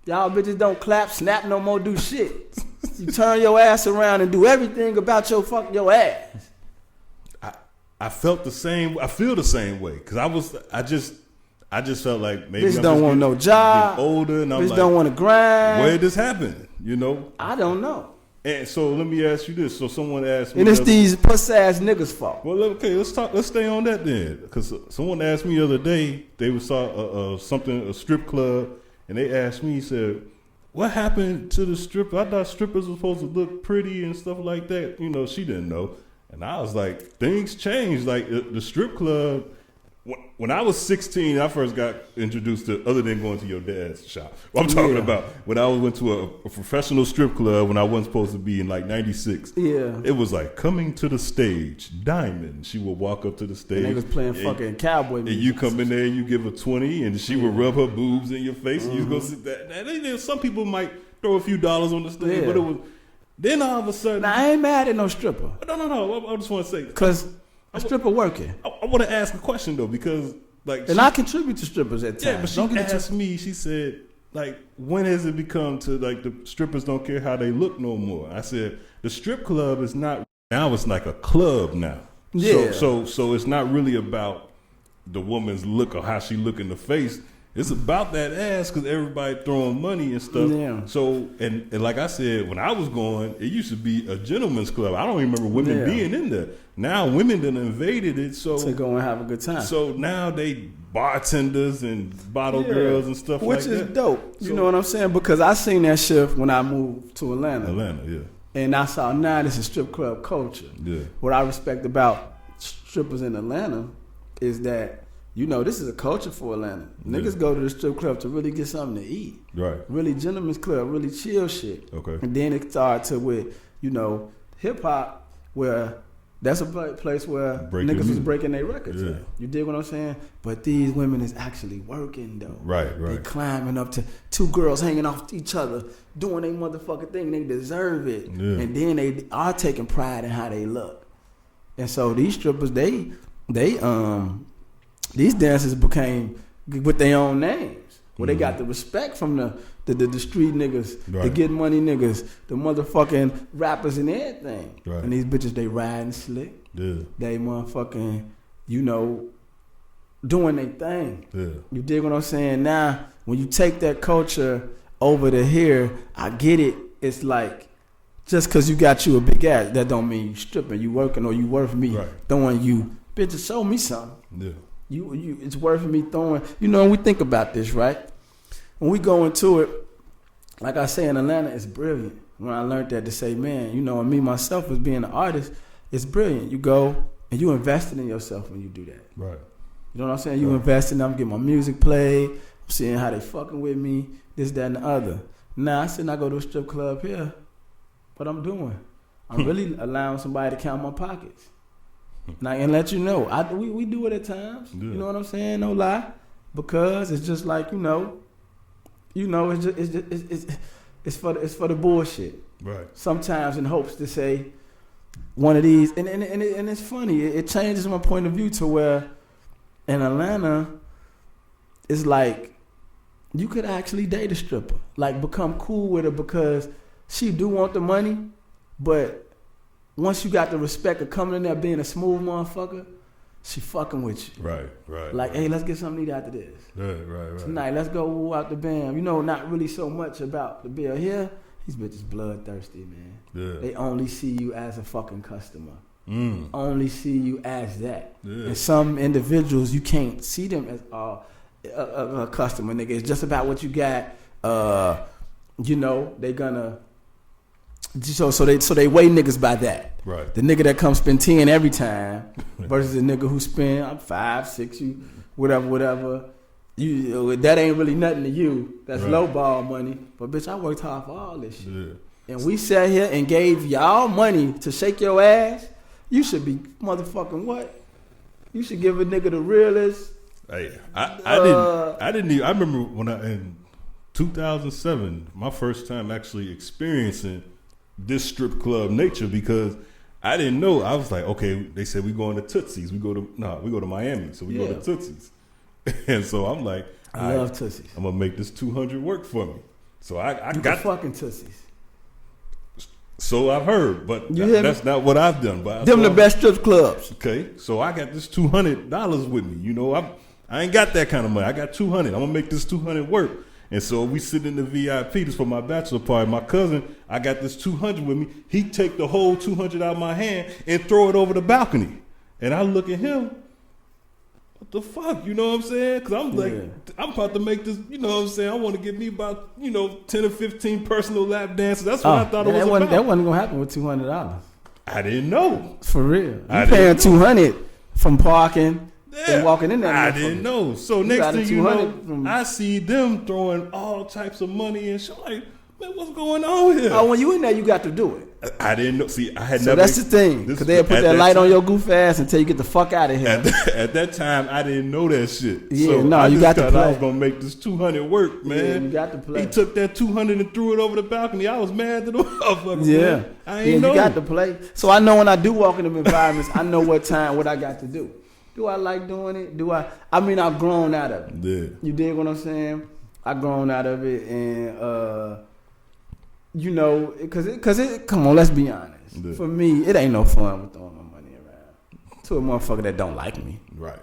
Y'all bitches don't clap, snap no more, do shit. You turn your ass around and do everything about your ass. I felt the same. I feel the same way because I just felt like maybe bitch don't want no job. Older, and I'm bitch like, don't want to grind. Where did this happen? You know, I don't know. And so let me ask you this. So someone asked me, and it's these pussy ass niggas' fault. Well, okay, let's stay on that then, because someone asked me the other day. They saw a strip club. And they asked me, he said, what happened to the stripper? I thought strippers were supposed to look pretty and stuff like that. You know, she didn't know. And I was like, things changed. Like the strip club, when I was 16, I first got introduced to, other than going to your dad's shop. I'm talking about when I went to a professional strip club when I wasn't supposed to be in like 96. Yeah. It was like coming to the stage, Diamond. She would walk up to the stage. And they was playing fucking cowboy music. And you come in there and you give her 20 and she would rub her boobs in your face and you go sit there. And some people might throw a few dollars on the stage, but it was, then all of a sudden. Now, I ain't mad at no stripper. No. I just want to say. Because a stripper working. I want to ask a question though, because like, and I contribute to strippers at times. Yeah, but she asked me. She said, like, when has it become to like the strippers don't care how they look no more? I said the strip club is not now. It's like a club now. Yeah. So it's not really about the woman's look or how she look in the face. It's about that ass because everybody throwing money and stuff. Yeah. So and like I said, when I was going, it used to be a gentleman's club. I don't even remember women being in there. Now women done invaded it. So to go and have a good time. So now they bartenders and bottle girls and stuff like that. Which is dope. You know what I'm saying? Because I seen that shift when I moved to Atlanta. Yeah. And I saw now this is strip club culture. Yeah. What I respect about strippers in Atlanta is that, you know, this is a culture for Atlanta. Niggas go to the strip club to really get something to eat. Right. Really gentleman's club, really chill shit. Okay. And then it started with, you know, hip hop, where that's a place where niggas was breaking their records. Yeah. You dig what I'm saying? But these women is actually working though. Right. They climbing up to two girls hanging off each other, doing their motherfucking thing. They deserve it. Yeah. And then they are taking pride in how they look. And so these strippers, these dancers became with their own names. Where they got the respect from the street niggas, the get money niggas, the motherfucking rappers and everything. Right. And these bitches, they riding slick. Yeah. They motherfucking, you know, doing their thing. Yeah. You dig what I'm saying? Now, when you take that culture over to here, I get it. It's like, just because you got you a big ass, that don't mean you stripping, you working, or you worth me throwing you. Bitches, show me something. Yeah. You, it's worth me throwing. You know, we think about this, right? When we go into it, like I say in Atlanta, it's brilliant. When I learned that, to say, man, you know, and me myself as being an artist, it's brilliant. You go and you invested in yourself when you do that. Right. You know what I'm saying? You invest in them, I'm getting my music played, I'm seeing how they fucking with me, this, that, and the other. Now, I said I go to a strip club here, what I'm doing, I'm really allowing somebody to count my pockets. And let you know, we do it at times. Yeah. You know what I'm saying? No lie, because it's just like it's for the bullshit. Right. Sometimes in hopes to say one of these, and it's funny. It changes my point of view to where in Atlanta, it's like you could actually date a stripper. Like, become cool with her because she do want the money, but once you got the respect of coming in there being a smooth motherfucker, she fucking with you. Right. Like, hey, let's get something to eat after this. Right. Tonight, let's go out the band. You know, not really so much about the bill. Here, these bitches bloodthirsty, man. Yeah. They only see you as a fucking customer. Mm. Only see you as that. Yeah. And some individuals, you can't see them as a customer, nigga. It's just about what you got. You know, they gonna... So they weigh niggas by that. Right. The nigga that comes spend 10 every time versus the nigga who spend 5, 6, whatever. You that ain't really nothing to you. That's right. low ball money. But bitch, I worked hard for all this shit. Yeah. And we sat here and gave y'all money to shake your ass. You should be motherfucking what? You should give a nigga the realest. Hey, I didn't even. I remember when in 2007, my first time actually experiencing this strip club nature, because I didn't know. I was like, okay, they said we going to Tootsie's. We go to Miami, so we go to Tootsie's. And so I'm like, I love Tootsie's. I'm gonna make this 200 work for me. So I got fucking Tootsie's. So I've heard, but that's not what I've done. But them the best strip clubs. Okay, so I got this $200 with me. You know, I ain't got that kind of money. I got 200. I'm gonna make this 200 work. And so we sit in the VIP. This for my bachelor party. My cousin, I got this 200 with me. He take the whole 200 out of my hand and throw it over the balcony. And I look at him. What the fuck? You know what I'm saying? Because I'm like, I'm about to make this. You know what I'm saying? I want to give me about 10 or 15 personal lap dances. That's what I thought it was about. That wasn't gonna happen with $200. I didn't know. For real, you paying $200 from parking. And walking in there. I didn't know. So next thing you know, I see them throwing all types of money and shit. Like, man, what's going on here? Oh, when you in there, you got to do it. I didn't know. See, I had so never. That's the thing. Because they'll put that light on your goof ass until you get the fuck out of here. At that time, I didn't know that shit. Yeah, so no, you got to play. I was going to make this 200 work, man. Yeah, you got to play. He took that 200 and threw it over the balcony. I was mad to the motherfucker. Yeah. Man. I ain't know. You got to play. So I know when I do walk in them environments, I know what I got to do. Do I like doing it? I mean, I've grown out of it. Yeah. You dig what I'm saying? I've grown out of it, and because come on, let's be honest. Yeah. For me, it ain't no fun with throwing my money around to a motherfucker that don't like me. Right.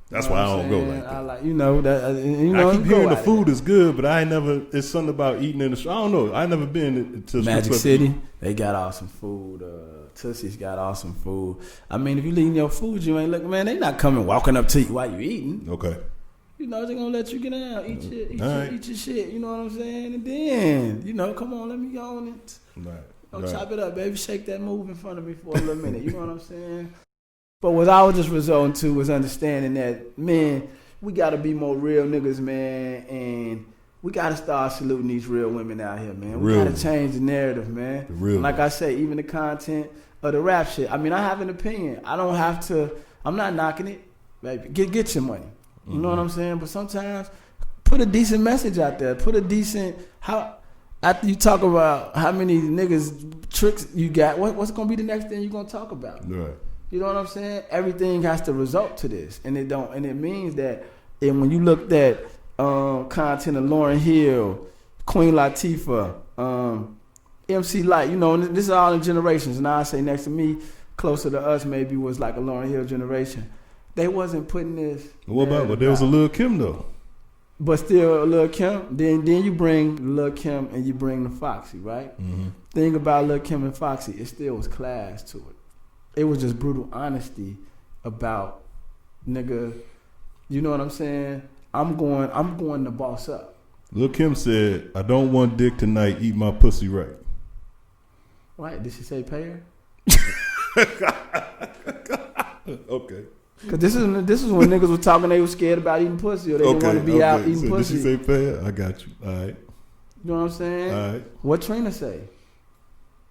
That's why I don't go like that. I like that. I keep hearing the food is good, but I ain't never. It's something about eating in the. I don't know. I never been to Magic City. They got awesome food. Tootie's got awesome food. I mean, if you eating your food, you ain't looking, man. They not coming walking up to you while you eating. Okay. You know they gonna let you get out, eat your shit. You know what I'm saying? And then, come on, let me go on it. Right. Chop it up, baby. Shake that move in front of me for a little minute. You know what I'm saying? But what I was just resorting to was understanding that, man, we got to be more real niggas, man, and we got to start saluting these real women out here, man. We got to change the narrative, man. Like I say, even the content of the rap shit. I mean, I have an opinion. I don't have to. I'm not knocking it, baby. Get your money. You know what I'm saying? But sometimes put a decent message out there. Put a decent after you talk about how many niggas tricks you got. What's gonna be the next thing you're gonna talk about? Right. You know what I'm saying? Everything has to result to this, and it don't. And it means that, and when you looked at content of Lauryn Hill, Queen Latifah, MC Lyte, this is all in generations. Now I say next to me, closer to us maybe was like a Lauryn Hill generation. They wasn't putting this. What about? But there was a Lil' Kim though. But still, Lil' Kim. Then you bring Lil' Kim and you bring the Foxy, right? Mm-hmm. Thing about Lil' Kim and Foxy, it still was class to it. It was just brutal honesty about, nigga, you know what I'm saying? I'm going to boss up. Lil' Kim said, "I don't want dick tonight. Eat my pussy right." Right? Did she say pay her? Okay. Cause this is when niggas were talking. They were scared about eating pussy, or they didn't want to be out eating pussy. Did she say pay her? I got you. All right. You know what I'm saying? All right. What Trina say?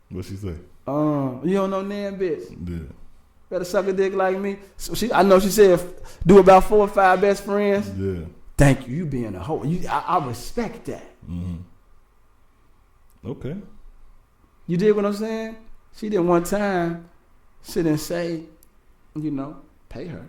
What she say? You don't know nan bitch. Yeah. Better suck a dick like me. So I know she said do about 4 or 5 best friends. Yeah. Thank you. You being a hoe. I respect that. Mm-hmm. Okay. You did what I'm saying? She did one time sit and say, pay her.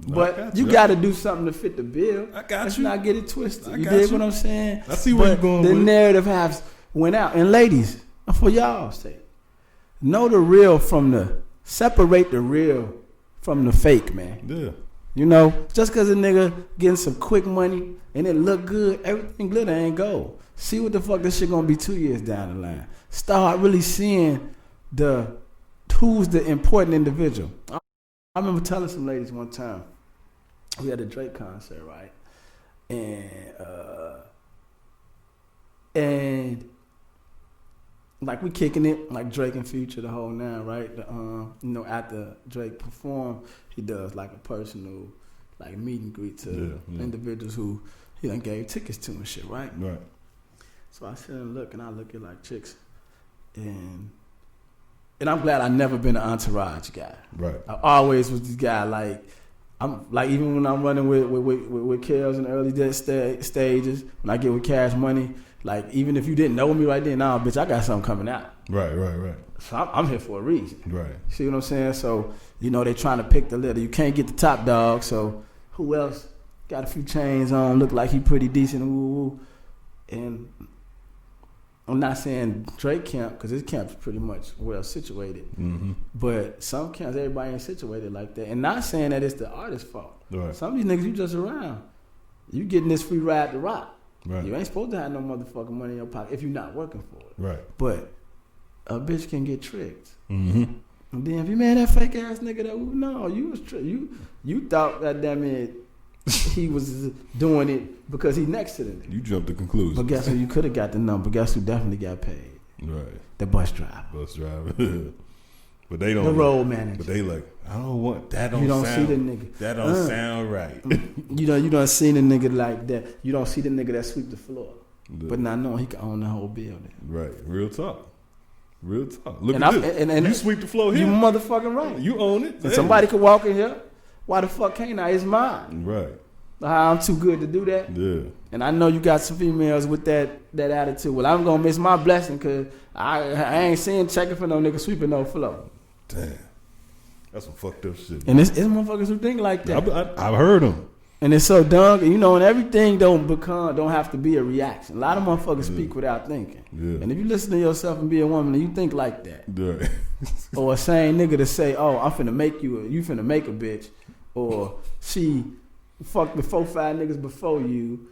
But you got to do something to fit the bill. I got Let's you. not get it twisted. I You got dig you. what I'm saying? I see where you're going the with it. narrative has went out. And ladies, for y'all's sake, know the real from the, separate the real from the fake, man. Yeah. You know, just because a nigga getting some quick money and it look good, everything glitter ain't gold. See what the fuck this shit gonna be 2 years down the line. Start really seeing who's the important individual. I remember telling some ladies one time, we had a Drake concert, right? And like we kicking it, like Drake and Future, the whole nine, right? After Drake performed, he does like a personal, like meet and greet to individuals who he done gave tickets to and shit, right? Right. So I sit and look, and I look at like chicks, and I'm glad I never been an entourage guy. Right. I always was this guy, like, I'm like, even when I'm running with Kels in the early stages, when I get with Cash Money, like, even if you didn't know me right then, nah, bitch, I got something coming out. Right. So I'm here for a reason. Right. See what I'm saying? So, you know, they trying to pick the litter. You can't get the top dog, so who else got a few chains on, look like he pretty decent, woo. And I'm not saying Drake camp, because his camp's pretty much well situated. Mm-hmm. But some camps, everybody ain't situated like that. And not saying that it's the artist's fault. Right. Some of these niggas, you just around. You getting this free ride to rock. Right. You ain't supposed to have no motherfucking money in your pocket if you're not working for it. Right. But a bitch can get tricked. Mm-hmm. And then if you that fake ass nigga that no, you was you thought that damn it he was doing it because he next to the nigga. You jumped to conclusions. But guess who you could have got the number? Guess who definitely got paid? Right. The bus driver. But they don't. The road manager. But they like, I don't want that. You don't see the nigga. That don't sound right. You don't see the nigga like that. You don't see the nigga that sweep the floor. Yeah. But not knowing he can own the whole building. Right. Real talk. Look And at this. and you sweep the floor here. You motherfucking right. You own it. And somebody could walk in here. Why the fuck can't I? It's mine. Right. I'm too good to do that. Yeah. And I know you got some females with that attitude. Well, I'm gonna miss my blessing because I ain't seeing checking for no nigga sweeping no floor. Damn. That's some fucked up shit. And it's motherfuckers who think like that. I've heard them. And it's so dumb, you know, and everything don't have to be a reaction. A lot of motherfuckers speak without thinking. Yeah. And if you listen to yourself and be a woman and you think like that, Right. or a same nigga to say, oh, I'm finna make you finna make a bitch, or she fucked with 4-5 niggas before you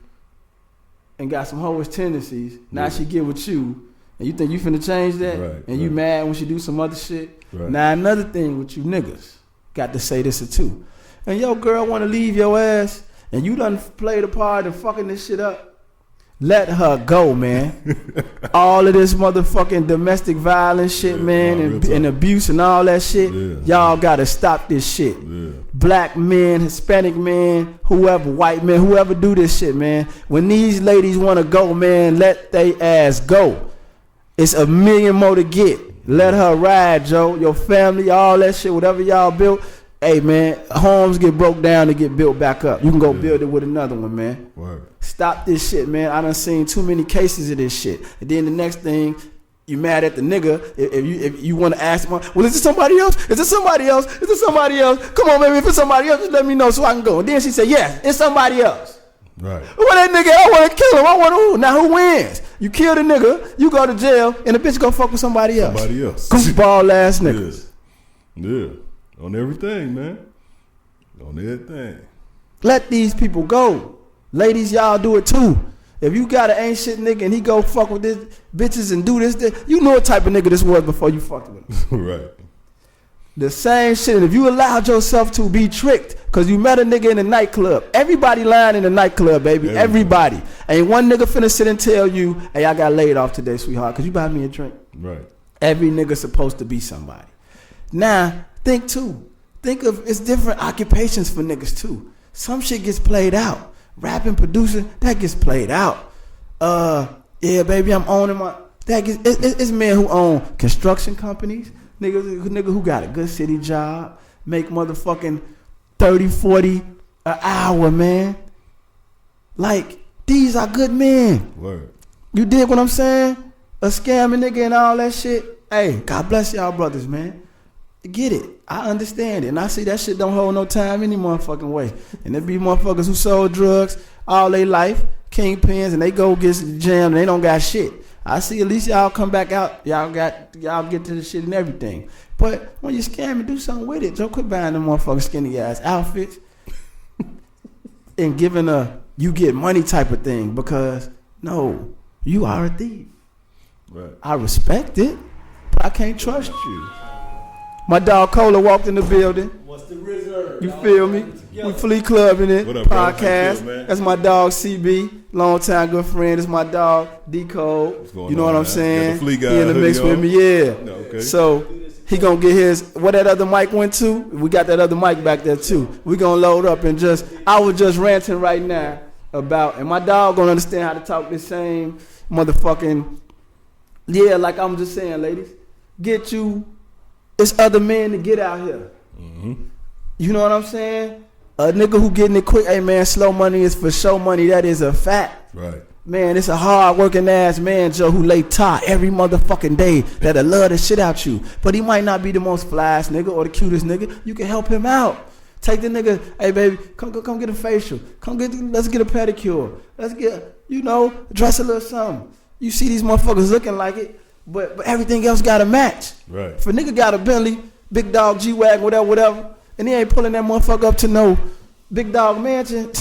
and got some hoish tendencies, now she get with you, and you think you finna change that, Right, and you mad when she do some other shit. Right. Now another thing with you niggas, got to say this or two. And your girl wanna leave your ass, and you done played a part of fucking this shit up, let her go, man. All of this motherfucking domestic violence shit, man, and abuse and all that shit, y'all gotta stop this shit. Yeah. Black men, Hispanic men, whoever, white men, whoever do this shit, man. When these ladies wanna go, man, let they ass go. It's a million more to get. Let her ride, Joe. Your family, all that shit, whatever y'all built. Hey, man, homes get broke down to get built back up. You can go build it with another one, man. Word. Stop this shit, man. I done seen too many cases of this shit. And then the next thing, you mad at the nigga if you want to ask him, well, is it somebody else? Is it somebody else? Is it somebody else? Come on, baby, if it's somebody else, just let me know so I can go. And then she said, yes, it's somebody else. Right. Well, that nigga, I want to kill him. I want to who? Now who wins? You kill the nigga, you go to jail, and the bitch go fuck with somebody else. Goofball ass niggas. Yeah. On everything, man. On everything. Let these people go. Ladies, y'all do it too. If you got an ain't shit nigga and he go fuck with this bitches and do this, you know what type of nigga this was before you fucked with him. Right. The same shit. And if you allowed yourself to be tricked because you met a nigga in a nightclub, everybody lying in the nightclub, baby. Everybody. Ain't one nigga finna sit and tell you, hey, I got laid off today, sweetheart, because you bought me a drink. Right. Every nigga supposed to be somebody. Now, think too. Think of, it's different occupations for niggas too. Some shit gets played out. Rapping, producing, that gets played out. Yeah, baby, I'm owning my, that gets, it's men who own construction companies, nigga who got a good city job, make motherfucking 30, 40 an hour, man. Like, these are good men. Word. You dig what I'm saying? A scamming nigga and all that shit. Hey, God bless y'all brothers, man. get it. I understand it. And I see that shit don't hold no time any motherfucking way. And there be motherfuckers who sold drugs all their life, kingpins, and they go get jammed and they don't got shit. I see at least y'all come back out. Y'all get to the shit and everything. But when you scam and do something with it, don't quit buying them motherfucking skinny ass outfits and giving you get money type of thing, because no, you are a thief. Right. I respect it, but I can't trust you. My dog Cola walked in the building. What's the reserve? You feel me? We Flea Club in it. What up, bro? Podcast. Good, man. That's my dog CB, long time good friend. That's my dog D Code. You know what I'm saying? Got the Flea guy He in the mix hoodie with on. me, yeah. No, okay. So he gonna get his. What that other mic went to? We got that other mic back there too. We gonna load up and just. I was just ranting right now about, and my dog gonna understand how to talk the same motherfucking. Yeah, like I'm just saying, ladies, get you. It's other men to get out here. Mm-hmm. You know what I'm saying? A nigga who getting it quick, hey man, slow money is for show money. That is a fact. Right. Man, it's a hard working ass man, Joe, who lay tie every motherfucking day that'll love the shit out you. But he might not be the most flyest nigga or the cutest nigga. You can help him out. Take the nigga, hey baby, come get a facial. Let's get a pedicure. Let's get, dress a little something. You see these motherfuckers looking like it, but everything else got to match. Right. If a nigga got a Bentley, big dog G-Wagon, whatever, and he ain't pulling that motherfucker up to no big dog mansion,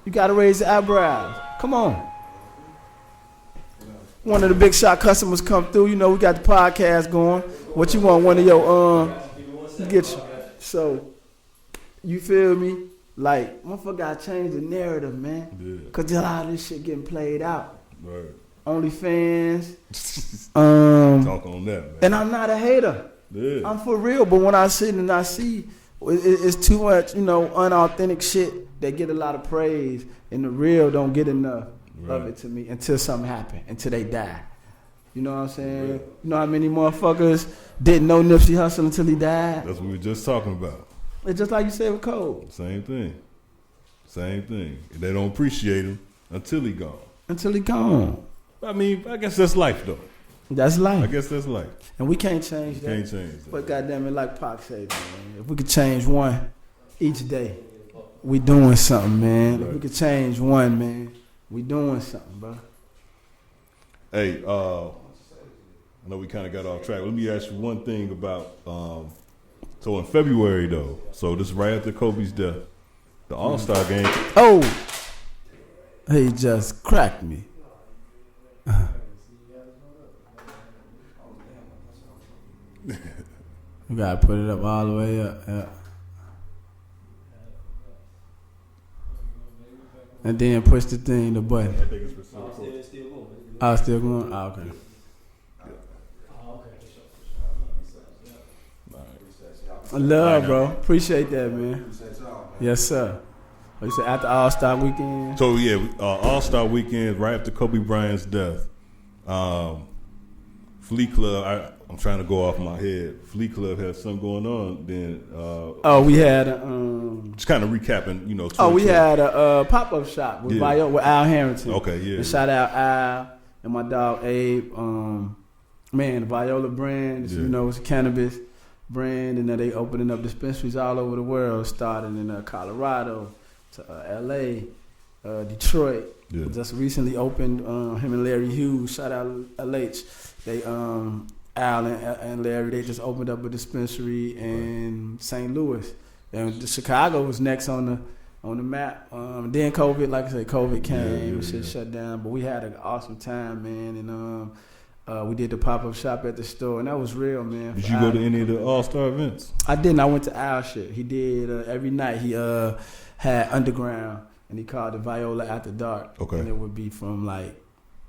you got to raise the eyebrows. Come on. One of the big shot customers come through. We got the podcast going. What you want? One of your get you. So, you feel me? Like, motherfucker got to change the narrative, man. Yeah. Because a lot of this shit getting played out. Right. OnlyFans. Talk on that, man. And I'm not a hater. Yeah. I'm for real. But when I sit and I see it's too much, unauthentic shit that get a lot of praise, and the real don't get enough of it to me until something happen, until they die. You know what I'm saying? Right. You know how many motherfuckers didn't know Nipsey Hussle until he died? That's what we were just talking about. It's just like you said with Cole. Same thing. They don't appreciate him until he gone. Until he gone. I mean, I guess that's life, though. That's life. I guess that's life. And we can't change that. Can't change that. But goddamn it, like Pac said, man, if we could change one each day, we doing something, man. Right. If we could change one, man, we doing something, bro. Hey, I know we kind of got off track. Let me ask you one thing about. So in February, though, so this is right after Kobe's death, the All-Star game. Oh, he just cracked me. You gotta put it up all the way up. Yeah. And then push the button. I think it's for still going. Oh, still going? Oh, okay. Love, bro. Appreciate that, man. Yes, sir. You said after All-Star Weekend? So, yeah, All-Star Weekend, right after Kobe Bryant's death, Flea Club, I'm trying to go off my head. Flea Club had something going on then. We had just kind of recapping, we had a pop-up shop with with Al Harrington. Okay, yeah. And shout out Al and my dog Abe. The Viola brand, it's a cannabis brand, and they opening up dispensaries all over the world, starting in Colorado to L.A., Detroit. Yeah. Just recently opened, him and Larry Hughes, shout out LH. They Al and Larry, they just opened up a dispensary in St. Louis. And Chicago was next on the map. Then COVID, like I said, COVID came, shit shut down. But we had an awesome time, man. And we did the pop-up shop at the store, and that was real, man. Did you go to any of the All-Star events? I didn't. I went to Al shit. He did every night. He had underground, and he called it Viola After Dark. Okay. And it would be from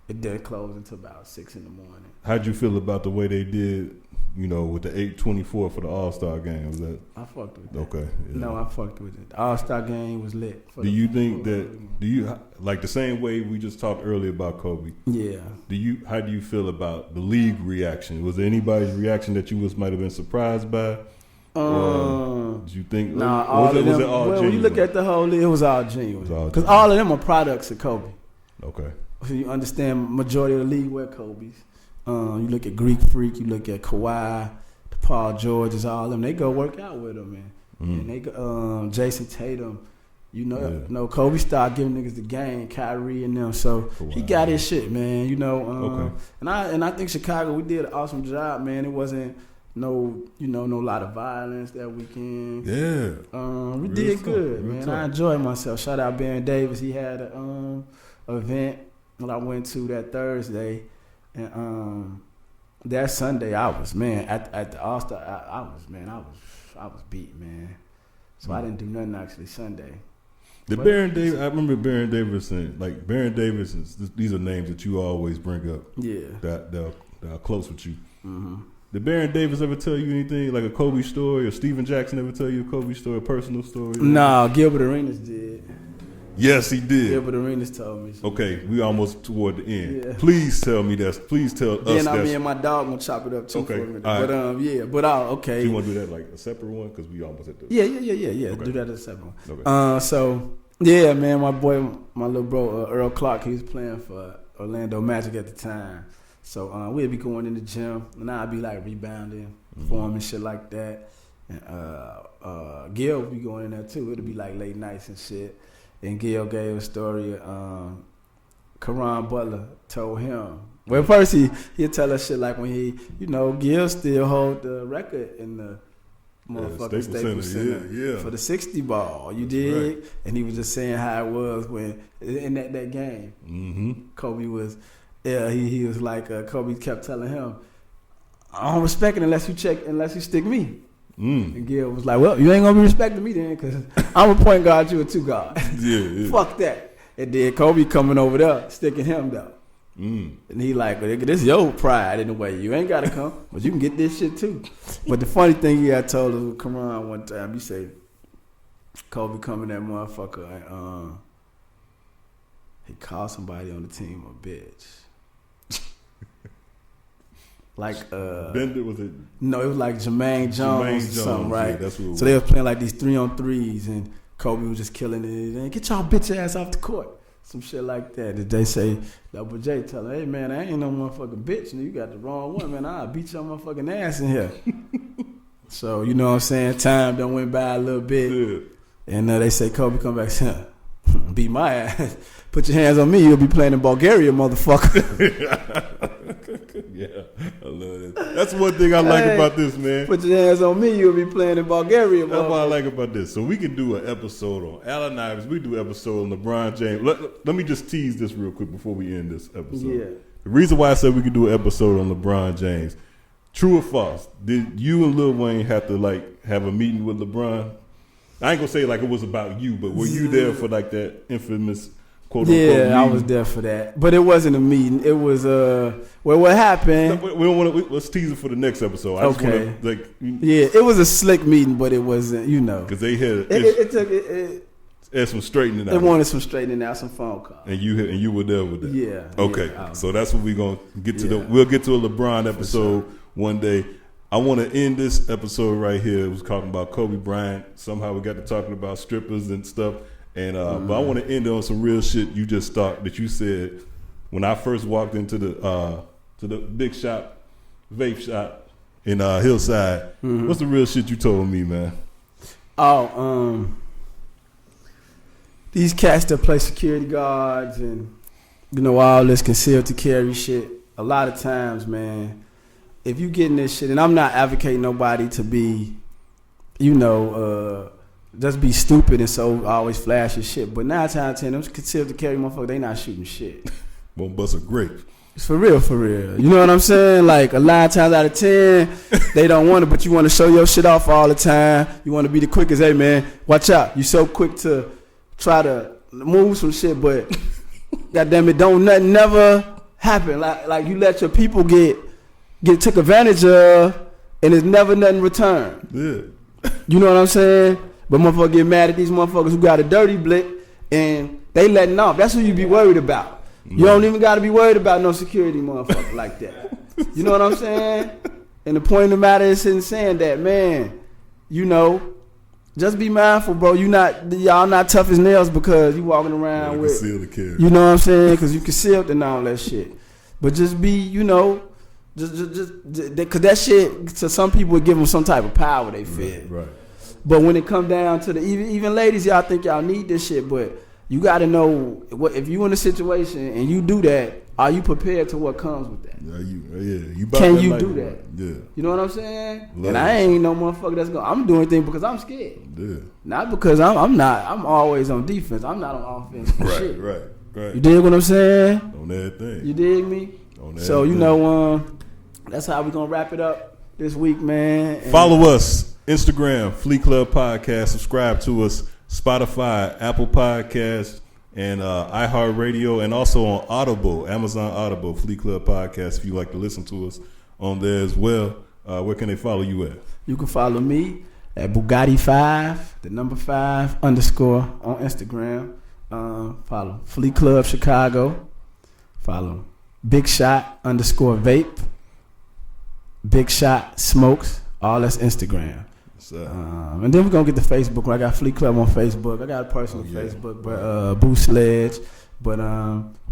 it didn't close until about 6 in the morning. How'd you feel about the way they did, with the 824 for the All-Star game? Was that? I fucked with that. Okay. Yeah. No, I fucked with it. The All-Star game was lit. Do you think like the same way we just talked earlier about Kobe? Yeah. How do you feel about the league reaction? Was there anybody's reaction that you might have been surprised by? Did you think? Nah, all of them. Well, when you look at the whole league, it was all genuine. Because all of them are products of Kobe. Okay. So you understand, majority of the league wear Kobe's. You look at Greek Freak, you look at Kawhi, Paul George's, all them. They go work out with him, man. And they go, Jason Tatum. Kobe started giving niggas the game, Kyrie and them. So he got his shit, man. And I think Chicago, we did an awesome job, man. It wasn't no lot of violence that weekend. Yeah. We did good, man. I enjoyed myself. Shout out Baron Davis. He had a event that I went to that Thursday, and that Sunday I was, man, at the All-Star, I was beat, man. So I didn't do nothing actually Sunday. Baron Davis, I remember Baron Davis and Baron Davis. These are names that you always bring up. Yeah, that are close with you. Mm-hmm. Did Baron Davis ever tell you anything like a Kobe story, or Steven Jackson ever tell you a Kobe story, a personal story? No, Gilbert Arenas did. Yes, he did. Gilbert Arenas told me. Okay, we almost toward the end. Yeah. Please tell me that. Please tell us. Then me and my dog gonna chop it up too for a minute. Right. Okay. So you want to do that like a separate one because we almost at the. Yeah. Okay. Do that as a separate one. Okay. So yeah, man, my little bro Earl Clark, he was playing for Orlando Magic at the time. So we'd be going in the gym, and I'd be like rebounding, performing shit like that. And Gil would be going in there too. It'd be like late nights and shit. And Gil gave a story. Karan Butler told him. Well, first he'd tell us shit like when Gil still hold the record in the motherfucking Staples Center for the 60 ball. You did, right. And he was just saying how it was when in that game. Mm-hmm. Kobe was. Yeah, he was like Kobe kept telling him, I don't respect it unless you stick me. And Gil was like, well, you ain't gonna be respecting me then, because I'm a point guard, you a two guard. Yeah. Fuck that. And then Kobe coming over there, sticking him though. And he like, this is your pride in a way. You ain't gotta come, but you can get this shit too. But the funny thing he had told us with Karan one time, he said, Kobe coming that motherfucker, and he called somebody on the team a bitch. Like Bender, was it? No, it was like Jermaine Jones or something, right? Yeah, that's what it was. So they was playing like these 3-on-3s, and Kobe was just killing it. And get y'all bitch ass off the court, some shit like that. Did they say Double J tell him, hey man, I ain't no motherfucking bitch, and you got the wrong one, man. I'll beat your motherfucking ass in here. So you know what I'm saying? Time done went by a little bit, and they say Kobe come back, beat my ass. Put your hands on me, you'll be playing in Bulgaria, motherfucker. Yeah, I love it. That's one thing I like about this, man. Put your hands on me, you'll be playing in Bulgaria, motherfucker. That's what I like about this. So we can do an episode on Allen Iverson. We do an episode on LeBron James. Let me just tease this real quick before we end this episode. Yeah. The reason why I said we could do an episode on LeBron James, true or false, did you and Lil Wayne have to have a meeting with LeBron? I ain't gonna say like it was about you, but were you there for like that infamous quote unquote meeting? I was there for that, but it wasn't a meeting. It was what happened? No, we don't want to. Let's tease it for the next episode. I just want to it was a slick meeting, but it wasn't because they had it some straightening out. They wanted some straightening out, some phone calls, and you were there with that. Yeah. Okay, so that's what we're gonna get to. We'll get to a LeBron episode one day. I want to end this episode right here. It was talking about Kobe Bryant. Somehow we got to talking about strippers and stuff. And but I want to end on some real shit you just thought that you said when I first walked into the big shop, vape shop in Hillside. Mm-hmm. What's the real shit you told me, man? These cats that play security guards and all this concealed to carry shit. A lot of times, man, if you getting this shit, and I'm not advocating nobody to be, just be stupid and so always flash your shit. But 9 times out of 10, them concealed to carry motherfuckers, they not shooting shit. Won't bust a grape. It's for real. You know what I'm saying? Like a lot of times out of 10, they don't want it, but you want to show your shit off all the time. You want to be the quickest. Hey man, watch out. You so quick to try to move some shit, but goddamn it, don't nothing never happen. Like you let your people get took advantage of, and there's never nothing returned. Yeah. You know what I'm saying? But motherfuckers get mad at these motherfuckers who got a dirty blick and they letting off. That's who you be worried about. You don't even got to be worried about no security motherfucker like that. You know what I'm saying? And the point of the matter is saying that, man, just be mindful, bro. Y'all not tough as nails because you walking around with concealed to carry. You know what I'm saying? Because you concealed and all that shit. But just be, Just because that shit to some people would give them some type of power they feel. Right. But when it come down to the even ladies, y'all think y'all need this shit, but you got to know what if you in a situation and you do that. Are you prepared to what comes with that? You can you do that? Yeah. You know what I'm saying? Love and I ain't no motherfucker that's going. I'm doing things because I'm scared. Yeah. Not because I'm not. I'm always on defense. I'm not on offense. Shit. Right. You dig what I'm saying? On that thing. You dig me? On that So you thing. know, that's how we gonna wrap it up this week, man. And Follow us, Instagram, Fleet Club Podcast. Subscribe to us, Spotify, Apple Podcasts, and iHeartRadio, and also on Audible, Amazon Audible, Fleet Club Podcast. If you like to listen to us on there as well, where can they follow you at? You can follow me at Bugatti5, the number 5 _ on Instagram. Follow Fleet Club Chicago. Follow Big Shot _ vape. Big Shot Smokes. All that's Instagram. And then we're gonna get the Facebook. I got Fleet Club on Facebook. I got a personal Facebook, but Boo Sledge. But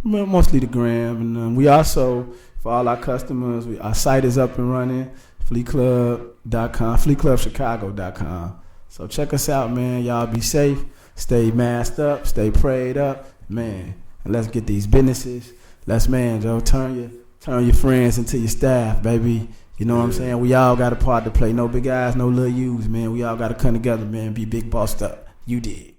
mostly the gram. And we also, for all our customers, our site is up and running. FleetClub.com, FleetClubChicago.com. So check us out, man. Y'all be safe. Stay masked up. Stay prayed up, man. And let's get these businesses. Let's, man, Joe, turn your friends into your staff, baby. You know what I'm saying? We all got a part to play. No big eyes, no little U's, man. We all got to come together, man. Be big bossed up. You did.